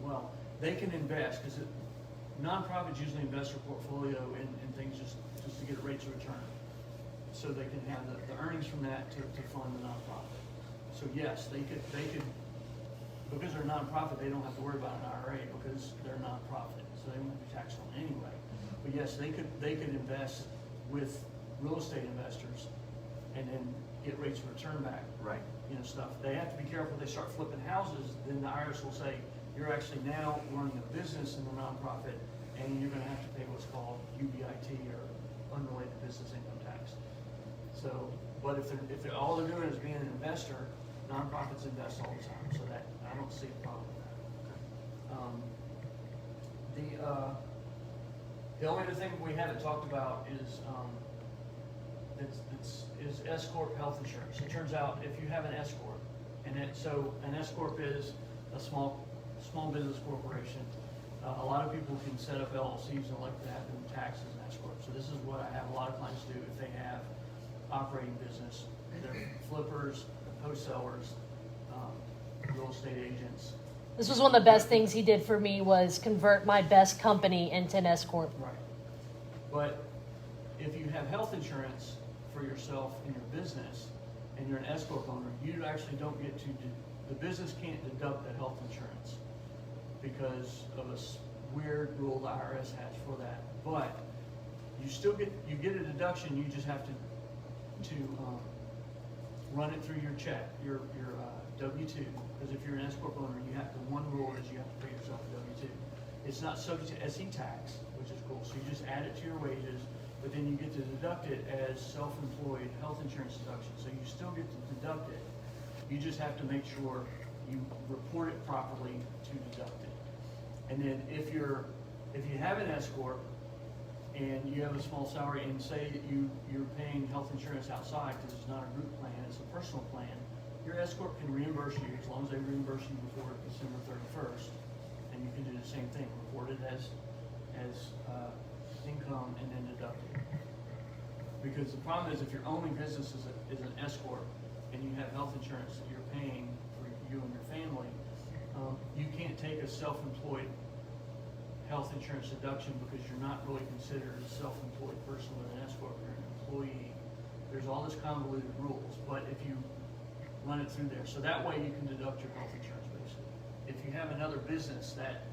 well, they can invest because nonprofits usually invest their portfolio in things just to get rates of return. So they can have the earnings from that to fund the nonprofit. So yes, they could, because they're a nonprofit, they don't have to worry about an IRA because they're a nonprofit, so they won't be taxed on it anyway. But yes, they could invest with real estate investors and then get rates of return back. Right. Stuff. They have to be careful. They start flipping houses, then the IRS will say, you're actually now running a business in the nonprofit, and you're gonna have to pay what's called UBIT or unrelated business income tax. So, but if all they're doing is being an investor, nonprofits invest all the time, so that, I don't see a problem with that. The only other thing we haven't talked about is, is Escort health insurance. It turns out if you have an Escort, so an Escort is a small business corporation. A lot of people can set up LLCs and like to have them taxed as an Escort. So this is what I have a lot of clients do if they have operating business. They're flippers, wholesalers, real estate agents. This was one of the best things he did for me was convert my best company into an Escort. Right. But if you have health insurance for yourself and your business, and you're an Escort owner, you actually don't get to, the business can't deduct the health insurance because of a weird rule the IRS has for that. But you still get a deduction, you just have to run it through your check, your W-2, because if you're an Escort owner, one rule is you have to pay yourself a W-2. It's not subject to SE tax, which is cool, so you just add it to your wages, but then you get to deduct it as self-employed health insurance deduction, so you still get to deduct it, You just have to make sure you report it properly to deduct it. And then if you have an escort and you have a small salary and say that you're paying health insurance outside because it's not a group plan, it's a personal plan, your escort can reimburse you as long as they reimburse you before December 31st. And you can do the same thing, report it as income and then deduct it. Because the problem is if your only business is an escort and you have health insurance that you're paying for you and your family, you can't take a self-employed health insurance deduction because you're not really considered a self-employed person with an escort, you're an employee. There's all this convoluted rules, but if you run it through there, so that way you can deduct your health insurance basically. If you have another business that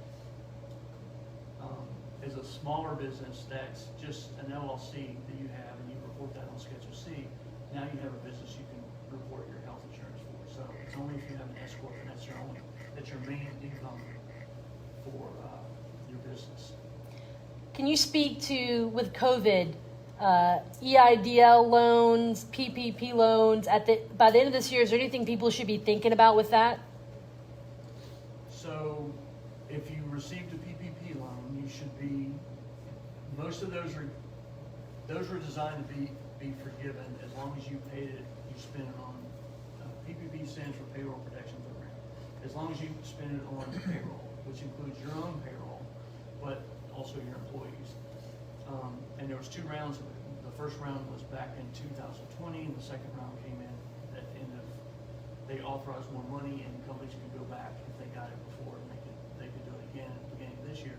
is a smaller business that's just an LLC that you have and you report that on Schedule C, now you have a business you can report your health insurance for. So it's only if you have an escort and that's your main income for your business. Can you speak to, with COVID, EIDL loans, PPP loans, by the end of this year, is there anything people should be thinking about with that? So if you received a PPP loan, you should be, most of those were designed to be forgiven as long as you paid it, you spent it on, PPP stands for Payroll Protection Program. As long as you spend it on payroll, which includes your own payroll, but also your employees. And there was 2 rounds of it. The first round was back in 2020, and the second round came in at the end of, they authorized more money, and companies could go back if they got it before, and they could do it again at the beginning of this year.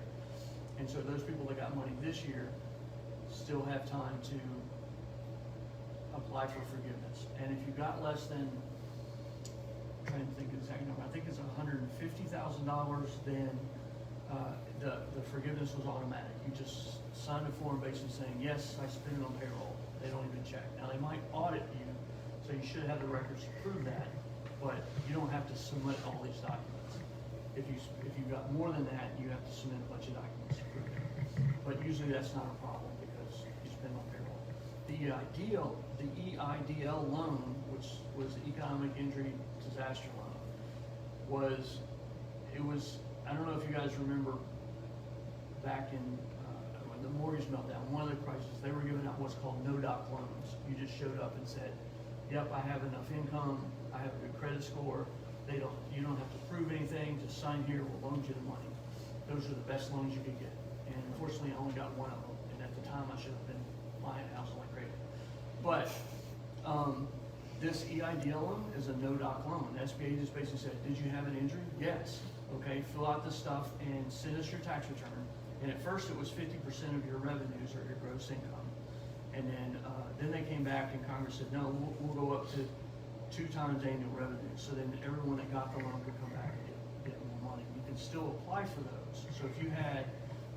And so those people that got money this year still have time to apply for forgiveness. And if you got less than, I'm trying to think of the exact number, I think it's $150,000, then the forgiveness was automatic. You just signed a form basically saying, yes, I spent it on payroll. They don't even check. Now, they might audit you, so you should have the records to prove that, but you don't have to submit all these documents. If you got more than that, you have to submit a bunch of documents to prove it. But usually that's not a problem because you spend on payroll. The EIDL loan, which was the Economic Injury Disaster Loan, I don't know if you guys remember back in when the mortgage meltdown, one of the crises, they were giving out what's called no-doc loans. You just showed up and said, yep, I have enough income, I have a good credit score, you don't have to prove anything, just sign here, we'll loan you the money. Those are the best loans you could get. And unfortunately, I only got one of them, and at the time I should have been buying a house like crazy. But this EIDL loan is a no-doc loan. The SBA just basically said, did you have an injury? Yes. Okay, fill out this stuff and send us your tax return. And at first it was 50% of your revenues or your gross income. And then they came back and Congress said, no, we'll go up to 2 times annual revenue. So then everyone that got the loan could come back and get more money. You can still apply for those. So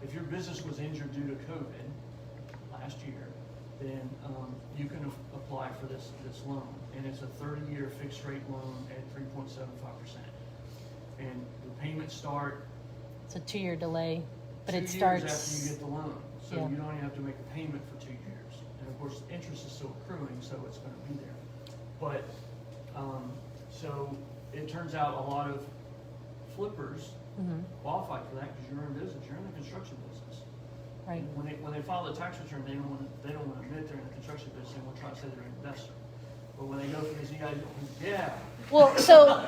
if your business was injured due to COVID last year, then you can apply for this loan. And it's a 30-year fixed rate loan at 3.75%. And the payments start. It's a 2-year delay, but 2 it years starts after you get the loan. So yeah. you don't even have to make a payment for 2 years. And of course, interest is still accruing, so it's going to be there. But, so it turns out a lot of flippers qualify for that because you're in business, you're in the construction business. right. When they file the tax return, they don't want to admit they're in the construction business, they want to try to say they're an investor. But when they go for this yeah. Well, so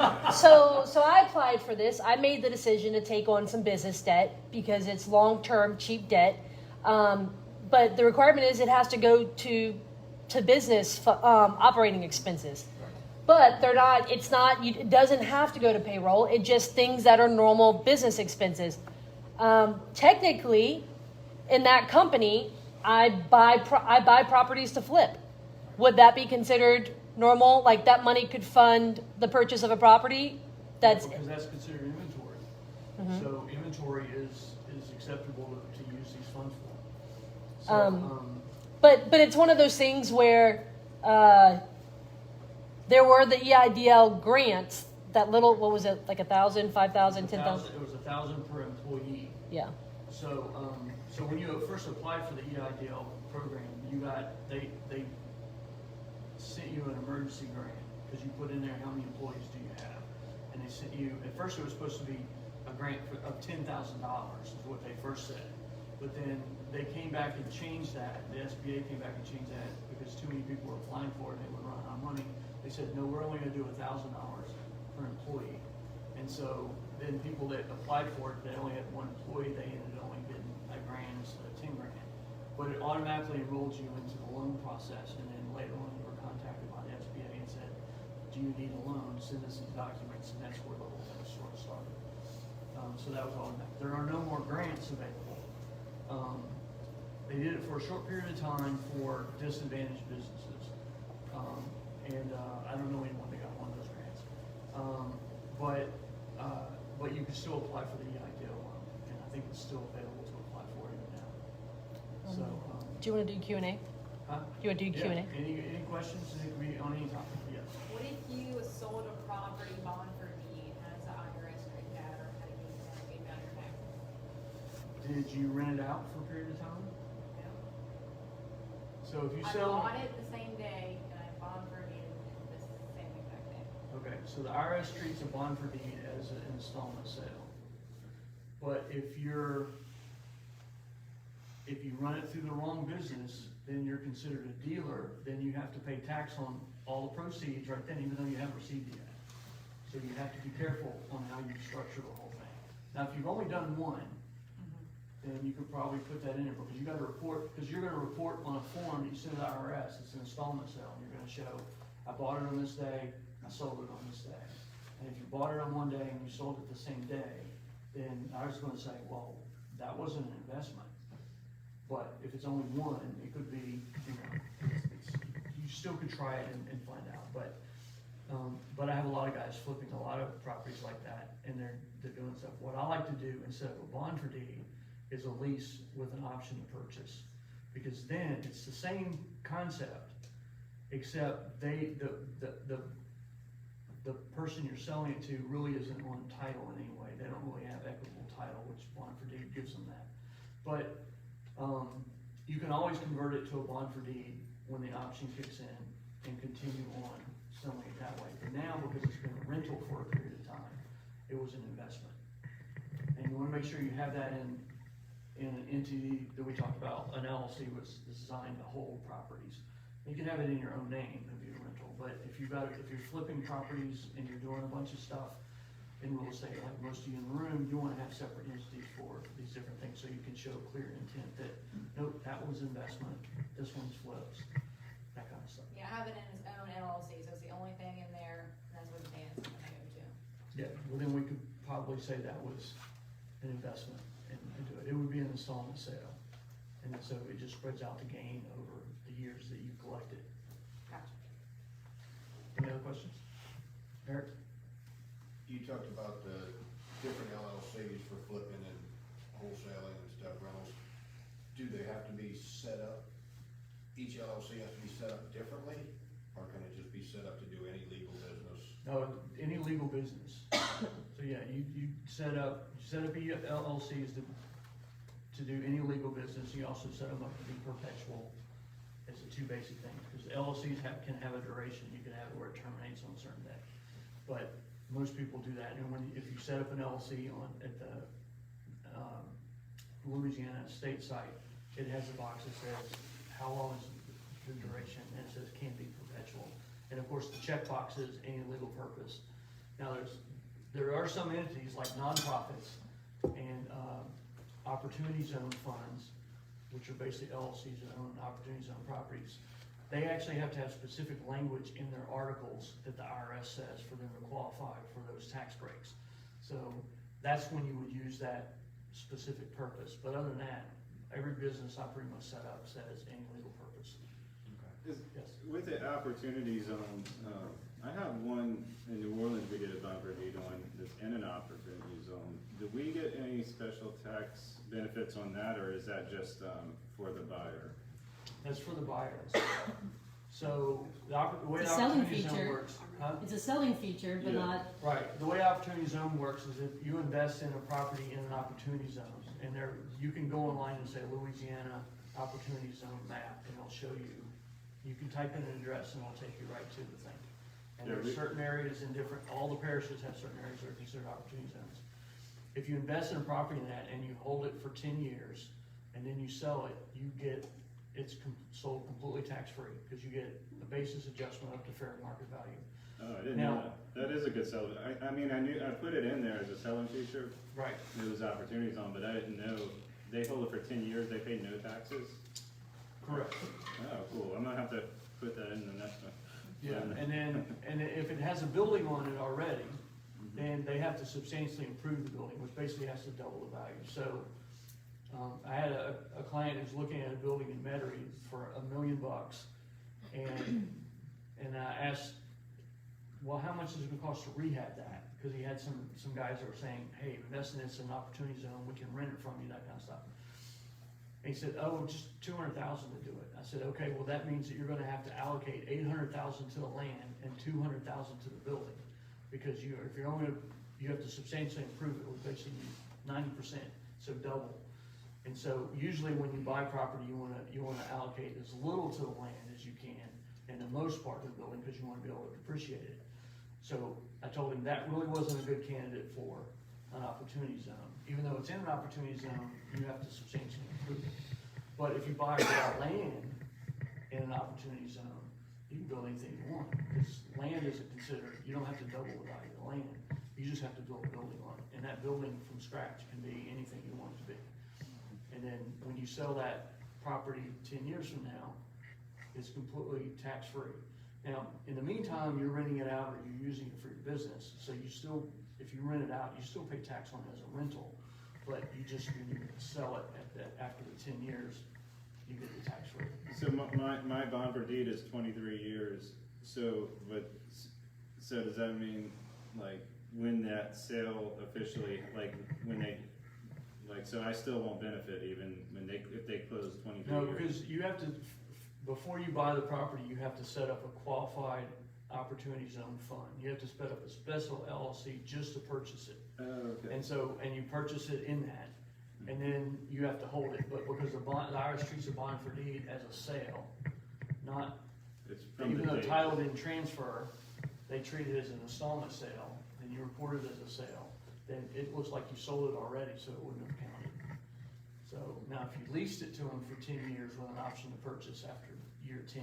I applied for this. I made the decision to take on some business debt because it's long-term, cheap debt. But the requirement is it has to go to business operating expenses. But they're not. It's not. It doesn't have to go to payroll. It just things that are normal business expenses. Technically, in that company, I buy properties to flip. Would that be considered normal? Like that money could fund the purchase of a property? Because that's considered inventory. So inventory is acceptable to use these funds for. So, but it's one of those things where there were the EIDL grants. That little, what was it, like 1,000, 5,000, 10,000? It was 1,000 per employee. Yeah. So so when you first applied for the EIDL program, they sent you an emergency grant, because you put in there how many employees do you have. And they sent you, at first it was supposed to be a grant of $10,000 is what they first said. But then they came back and changed that, the SBA came back and changed that because too many people were applying for it and they would run out of money. They said, no, we're only gonna do $1,000 per employee. And so then people that applied for it, they only had one employee, they ended up only getting a grand instead of 10 grand. But it automatically enrolled you into the loan process, and then later on you were contacted by the SBA and said, do you need a loan? Send us these documents, and that's where the whole thing sort of started. So that was automatic. There are no more grants available. They did it for a short period of time for disadvantaged businesses. I don't know anyone that got one of those grants. But you can still apply for the EIDL loan, and I think it's still available to apply for it even now. So, Do you want to do Q&A? huh? Do you want to do Q&A? Any questions? It could be on any topic, yes. What if you sold a property bond for deed? How does the IRS treat that, or how do you get out your taxes? Did you rent it out for a period of time? No. So if you I sell. bought it the same day, and I bond for deed the same exact day. Okay, so the IRS treats a bond for deed as an installment sale. But if you run it through the wrong business, then you're considered a dealer, then you have to pay tax on all the proceeds right then, even though you haven't received it yet. So you have to be careful on how you structure the whole thing. Now, if you've only done one, then you could probably put that in there, because you gotta report, because you're gonna report on a form that you send to the IRS, it's an installment sale, and you're gonna show, I bought it on this day, I sold it on this day. And if you bought it on one day and you sold it the same day, then I was gonna say, well, that wasn't an investment. But if it's only one, it could be, you still could try it and find out, but I have a lot of guys flipping a lot of properties like that, and they're doing stuff. What I like to do instead of a bond for deed is a lease with an option to purchase, because then it's the same concept, except the person you're selling it to really isn't on title in any way. They don't really have equitable title, which bond for deed gives them that. But you can always convert it to a bond for deed when the option kicks in and continue on selling it that way. But now, because it's been a rental for a period of time, it was an investment. And you wanna make sure you have that in an entity that we talked about. An LLC was designed to hold properties. You can have it in your own name, it'd be a rental, but if you're flipping properties and you're doing a bunch of stuff in real estate, like most of you in the room, you wanna have separate entities for these different things, so you can show clear intent that, nope, that one's investment, this one's flips, that kind of stuff. Yeah, I have it in its own LLC, so it's the only thing in there, and that's what the band's gonna go to. Yeah, well then we could probably say that was an investment and do it. It would be an installment sale. And so it just spreads out the gain over the years that you collected. Gotcha. Any other questions? Eric? You talked about the different LLCs for flipping and wholesaling and stuff, rentals. Do they have to be set up? Each LLC has to be set up differently, or can it just be set up to do any legal business? No, any legal business. So yeah, you set up LLCs to do any legal business. You also set them up to be perpetual as the two basic things, because LLCs can have a duration. You can have it where it terminates on a certain day. But most people do that, and if you set up an LLC at the Louisiana state site, it has a box that says how long is the duration, and it says can be perpetual. And of course, the checkbox is any legal purpose. Now, there are some entities like nonprofits and opportunity zone funds, which are basically LLCs that own opportunity zone properties. They actually have to have specific language in their articles that the IRS says for them to qualify for those tax breaks. So that's when you would use that specific purpose. But other than that, every business I pretty much set up says any legal purpose. Yes. With the opportunity zone, I have one in New Orleans we get a bond for deed on that's in an opportunity zone. Do we get any special tax benefits on that, or is that just for the buyer? That's for the buyers. So the way It's the a selling opportunity zone feature. works. Huh? It's a selling feature, but Yeah. not, Right, the way opportunity zone works is if you invest in a property in an opportunity zone, and you can go online and say Louisiana opportunity zone map, and it'll show you. You can type in an address and it'll take you right to the thing. And there are certain areas in different, all the parishes have certain areas that are considered opportunity zones. If you invest in a property in that and you hold it for 10 years, and then you sell it, it's sold completely tax-free, because you get a basis adjustment up to fair market value. Oh, I didn't know that. That is a good sell. I mean, I put it in there as a selling feature. Right. It was opportunities on, but I didn't know, they hold it for 10 years, they pay no taxes? Correct. Oh, cool, I'm gonna have to put that in the next one. Yeah, and if it has a building on it already, then they have to substantially improve the building, which basically has to double the value. So, I had a client who's looking at a building in Metairie for $1 million, and I asked, well, how much is it gonna cost to rehab that? Because he had some guys that were saying, hey, invest in this in an opportunity zone, we can rent it from you, that kind of stuff. And he said, oh, just $200,000 to do it. I said, okay, well, that means that you're gonna have to allocate $800,000 to the land and $200,000 to the building. Because you have to substantially improve it, with basically 90%, so double. And so usually when you buy property, you wanna allocate as little to the land as you can, and the most part of the building, because you wanna be able to depreciate it. So I told him that really wasn't a good candidate for an opportunity zone. Even though it's in an opportunity zone, you have to substantially improve it. But if you buy raw land in an opportunity zone, you can build anything you want, because land isn't considered, you don't have to double the value of the land. You just have to build a building on it, and that building from scratch can be anything you want it to be. And then when you sell that property 10 years from now, it's completely tax-free. Now, in the meantime, you're renting it out or you're using it for your business, so you still, if you rent it out, you still pay tax on it as a rental, but you just, when you sell it after the 10 years, you get the tax-free. So my bond for deed is 23 years, so does that mean, like, when that sale officially, like, so I still won't benefit even if they close 23 No, years? because you have to, before you buy the property, you have to set up a qualified opportunity zone fund. You have to set up a special LLC just to purchase it. Oh, okay. And you purchase it in that, and then you have to hold it, but because the IRS treats a bond for deed as a sale, not, It's from even the though date. title didn't transfer, they treat it as an installment sale, and you report it as a sale, then it looks like you sold it already, so it wouldn't have counted. So now if you leased it to them for 10 years with an option to purchase after year 10,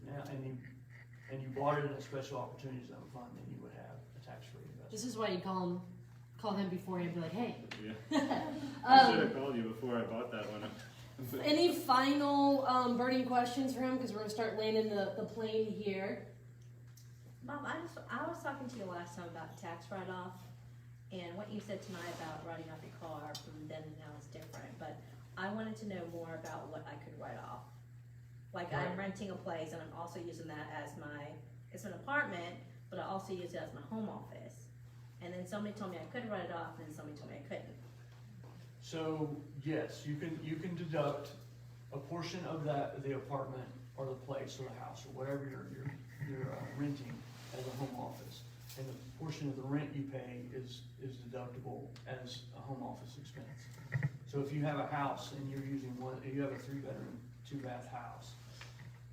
now, and you bought it in a special opportunity zone fund, then you would have a tax-free investment. This is why you call him before and be like, hey. Yeah. I should have called you before I bought that one. Any final burning questions for him? Because we're gonna start landing the plane here. Bob, I was talking to you last time about tax write-off, and what you said tonight about writing off your car from then and now is different, but I wanted to know more about what I could write off. Like, I'm renting a place and I'm also using that as it's an apartment, but I also use it as my home office. And then somebody told me I could write it off, and then somebody told me I couldn't. So, yes, you can deduct a portion of the apartment or the place or the house or whatever you're renting as a home office. And the portion of the rent you pay is deductible as a home office expense. So if you have a house and you have a 3-bedroom, 2-bath house,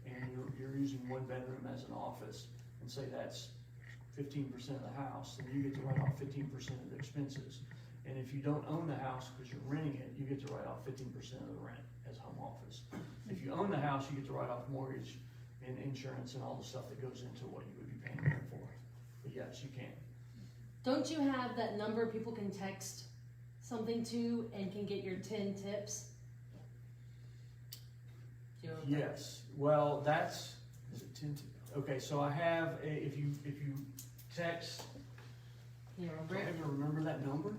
and you're using 1 bedroom as an office, and say that's 15% of the house, then you get to write off 15% of the expenses. And if you don't own the house because you're renting it, you get to write off 15% of the rent as home office. If you own the house, you get to write off mortgage and insurance and all the stuff that goes into what you would be paying rent for. But yes, you can. Don't you have that number people can text something to and can get your 10 tips? Do you know what I'm talking Yes, well, is it 10? Okay, so I have, if you text, about? You do I remember even remember that number?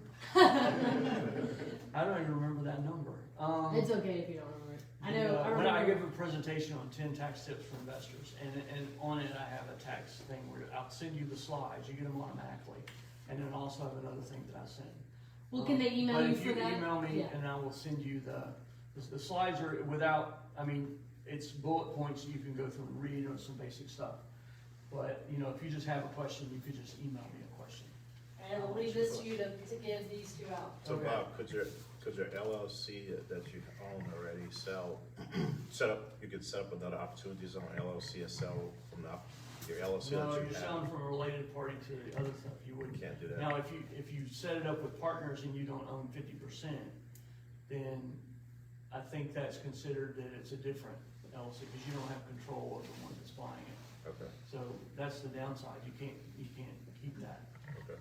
I don't even remember that number. it? It's okay if you don't remember it. I know. I When remember. I give a presentation on 10 tax tips for investors, and on it I have a tax thing where I'll send you the slides, you get them automatically, and then also have another thing that I send. Well, can they email you for that? But if you email me, Yeah. and I will send you the slides are without, it's bullet points that you can go through and read on some basic stuff. But, if you just have a question, you could just email me a question. And I'll leave this to you to give these two out. So Okay. Bob, could your LLC that you own already you could set up another opportunity zone LLC and sell from your LLC No, that you you're have. selling from a related party to the other stuff, you wouldn't. Can't do that. Now, if you set it up with partners and you don't own 50%, then I think that's considered that it's a different LLC, because you don't have control of the one that's buying it. Okay, So that's the downside, you can't keep that. okay.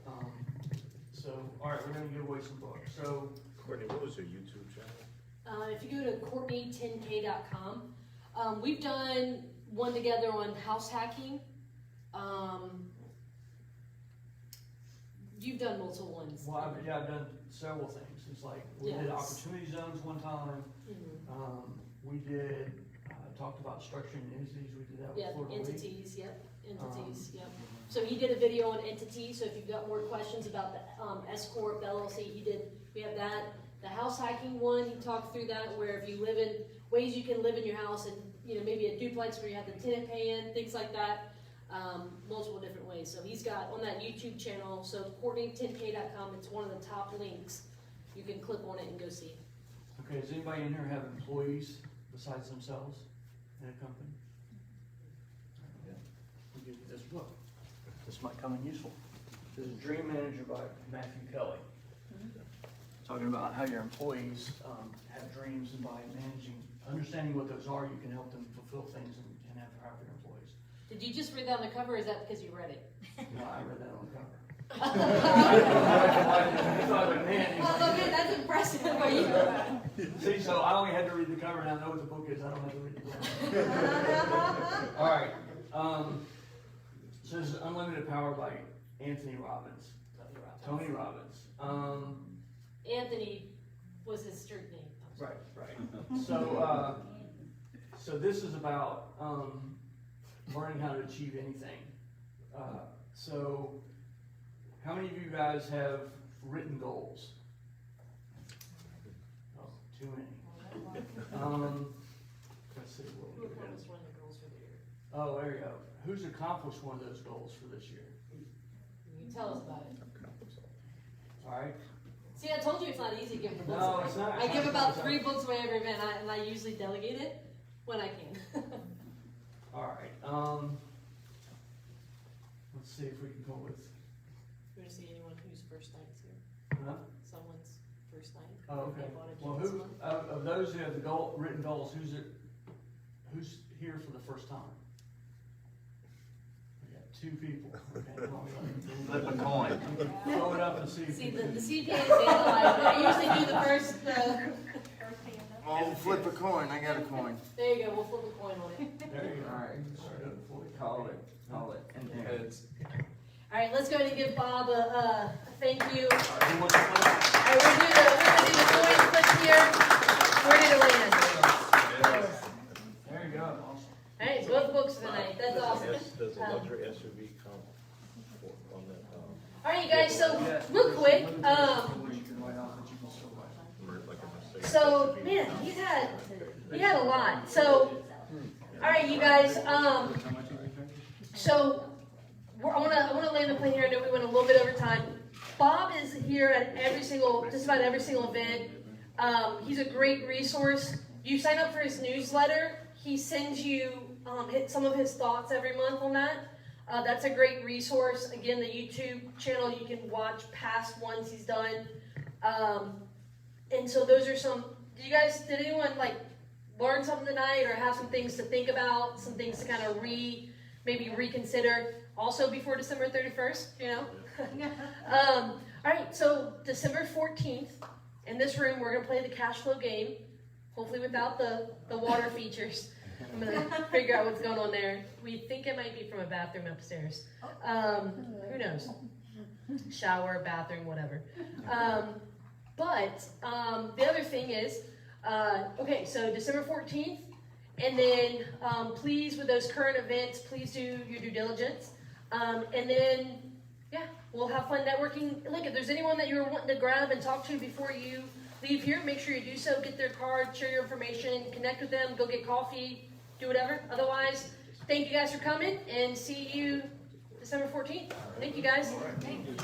So, all right, we're gonna give away some books, so, Courtney, what was your YouTube channel? If you go to CourtneyTenK.com, we've done one together on house hacking. You've done multiple ones. well, I've done several things, it's like, we did Yes. opportunity zones one time, Mhm. we did, talked about structuring entities, we did that with Yeah, Florida League. entities, yep, entities, yep. So he did a video on entities, so if you've got more questions about the Escort, the LLC, we have that. The house hacking one, he talked through that, where if you live in, ways you can live in your house and, maybe a duplex where you have the tenant pay in, things like that, multiple different ways. So he's got on that YouTube channel, so CourtneyTenK.com, it's one of the top links. You can click on it and go see it. Okay, does anybody in here have employees besides themselves in a company? Yeah. We'll give you this book. This might come in useful. This is Dream Manager by Matthew Kelly. Talking about how your employees have dreams, and by understanding what those are, you can help them fulfill things and have happier employees. Did you just read that on the cover, or is that because you read it? No, I read that on the cover. I thought, man, he's Well, okay, that's impressive. Are you? See, so I only had to read the cover, and I know what the book is, I don't have to read the book. All right, so this is Unlimited Power by Anthony Robbins. Tony Robbins. Anthony was his street name. Right. So this is about, learning how to achieve anything. So, how many of you guys have written goals? Oh, too many. Let's see. Who accomplished one of the goals for the year? Oh, there you go. Who's accomplished one of those goals for this year? You can tell us about it. All right. See, I told you it's not easy to give the books No, away. it's not. I give about 3 books away every event, and I usually delegate it when I can. All right. Let's see if we can come up with. You want to see anyone whose first night's here? Huh? Someone's first night? Oh, They okay. bought a Well, gym who this month? of those who have the written goals? Who's here for the first time? We got 2 people. Okay, well, Flip a coin. throw it up and see. See, the CPA is analyzed, they usually do the first, Oh, flip a coin, I got a coin. there you go, we'll flip a coin on it. There you go. All right. Start up before we Call it. And then All right, let's go ahead and give Bob a thank you. All right, who wants to play? All right, we're gonna do the coin flip here. Where did it land? There you go. Awesome. All right, both books tonight, that's awesome. Does a luxury SUV come on that, All right, you guys, so real quick, You can write off that you can still buy. like a Mercedes so, SUV? man, he had a lot. So, all right, you guys, so I wanna land the plane here. I know we went a little bit over time. Bob is here at just about every single event. He's a great resource. You sign up for his newsletter. He sends you some of his thoughts every month on that. That's a great resource. Again, the YouTube channel, you can watch past ones he's done. And so those are some, did anyone learn something tonight or have some things to think about, some things to kind of maybe reconsider also before December 31st, All right, so December 14th, in this room, we're gonna play the cash flow game, hopefully without the water features. I'm gonna figure out what's going on there. We think it might be from a bathroom upstairs. Who knows? Shower, bathroom, whatever. But the other thing is, okay, so December 14th, and then please, with those current events, please do your due diligence. And then, yeah, we'll have fun networking. Look, if there's anyone that you're wanting to grab and talk to before you leave here, make sure you do so. Get their card, share your information, connect with them, go get coffee, do whatever. Otherwise, thank you guys for coming, and see you December 14th. Thank you guys. Thank you.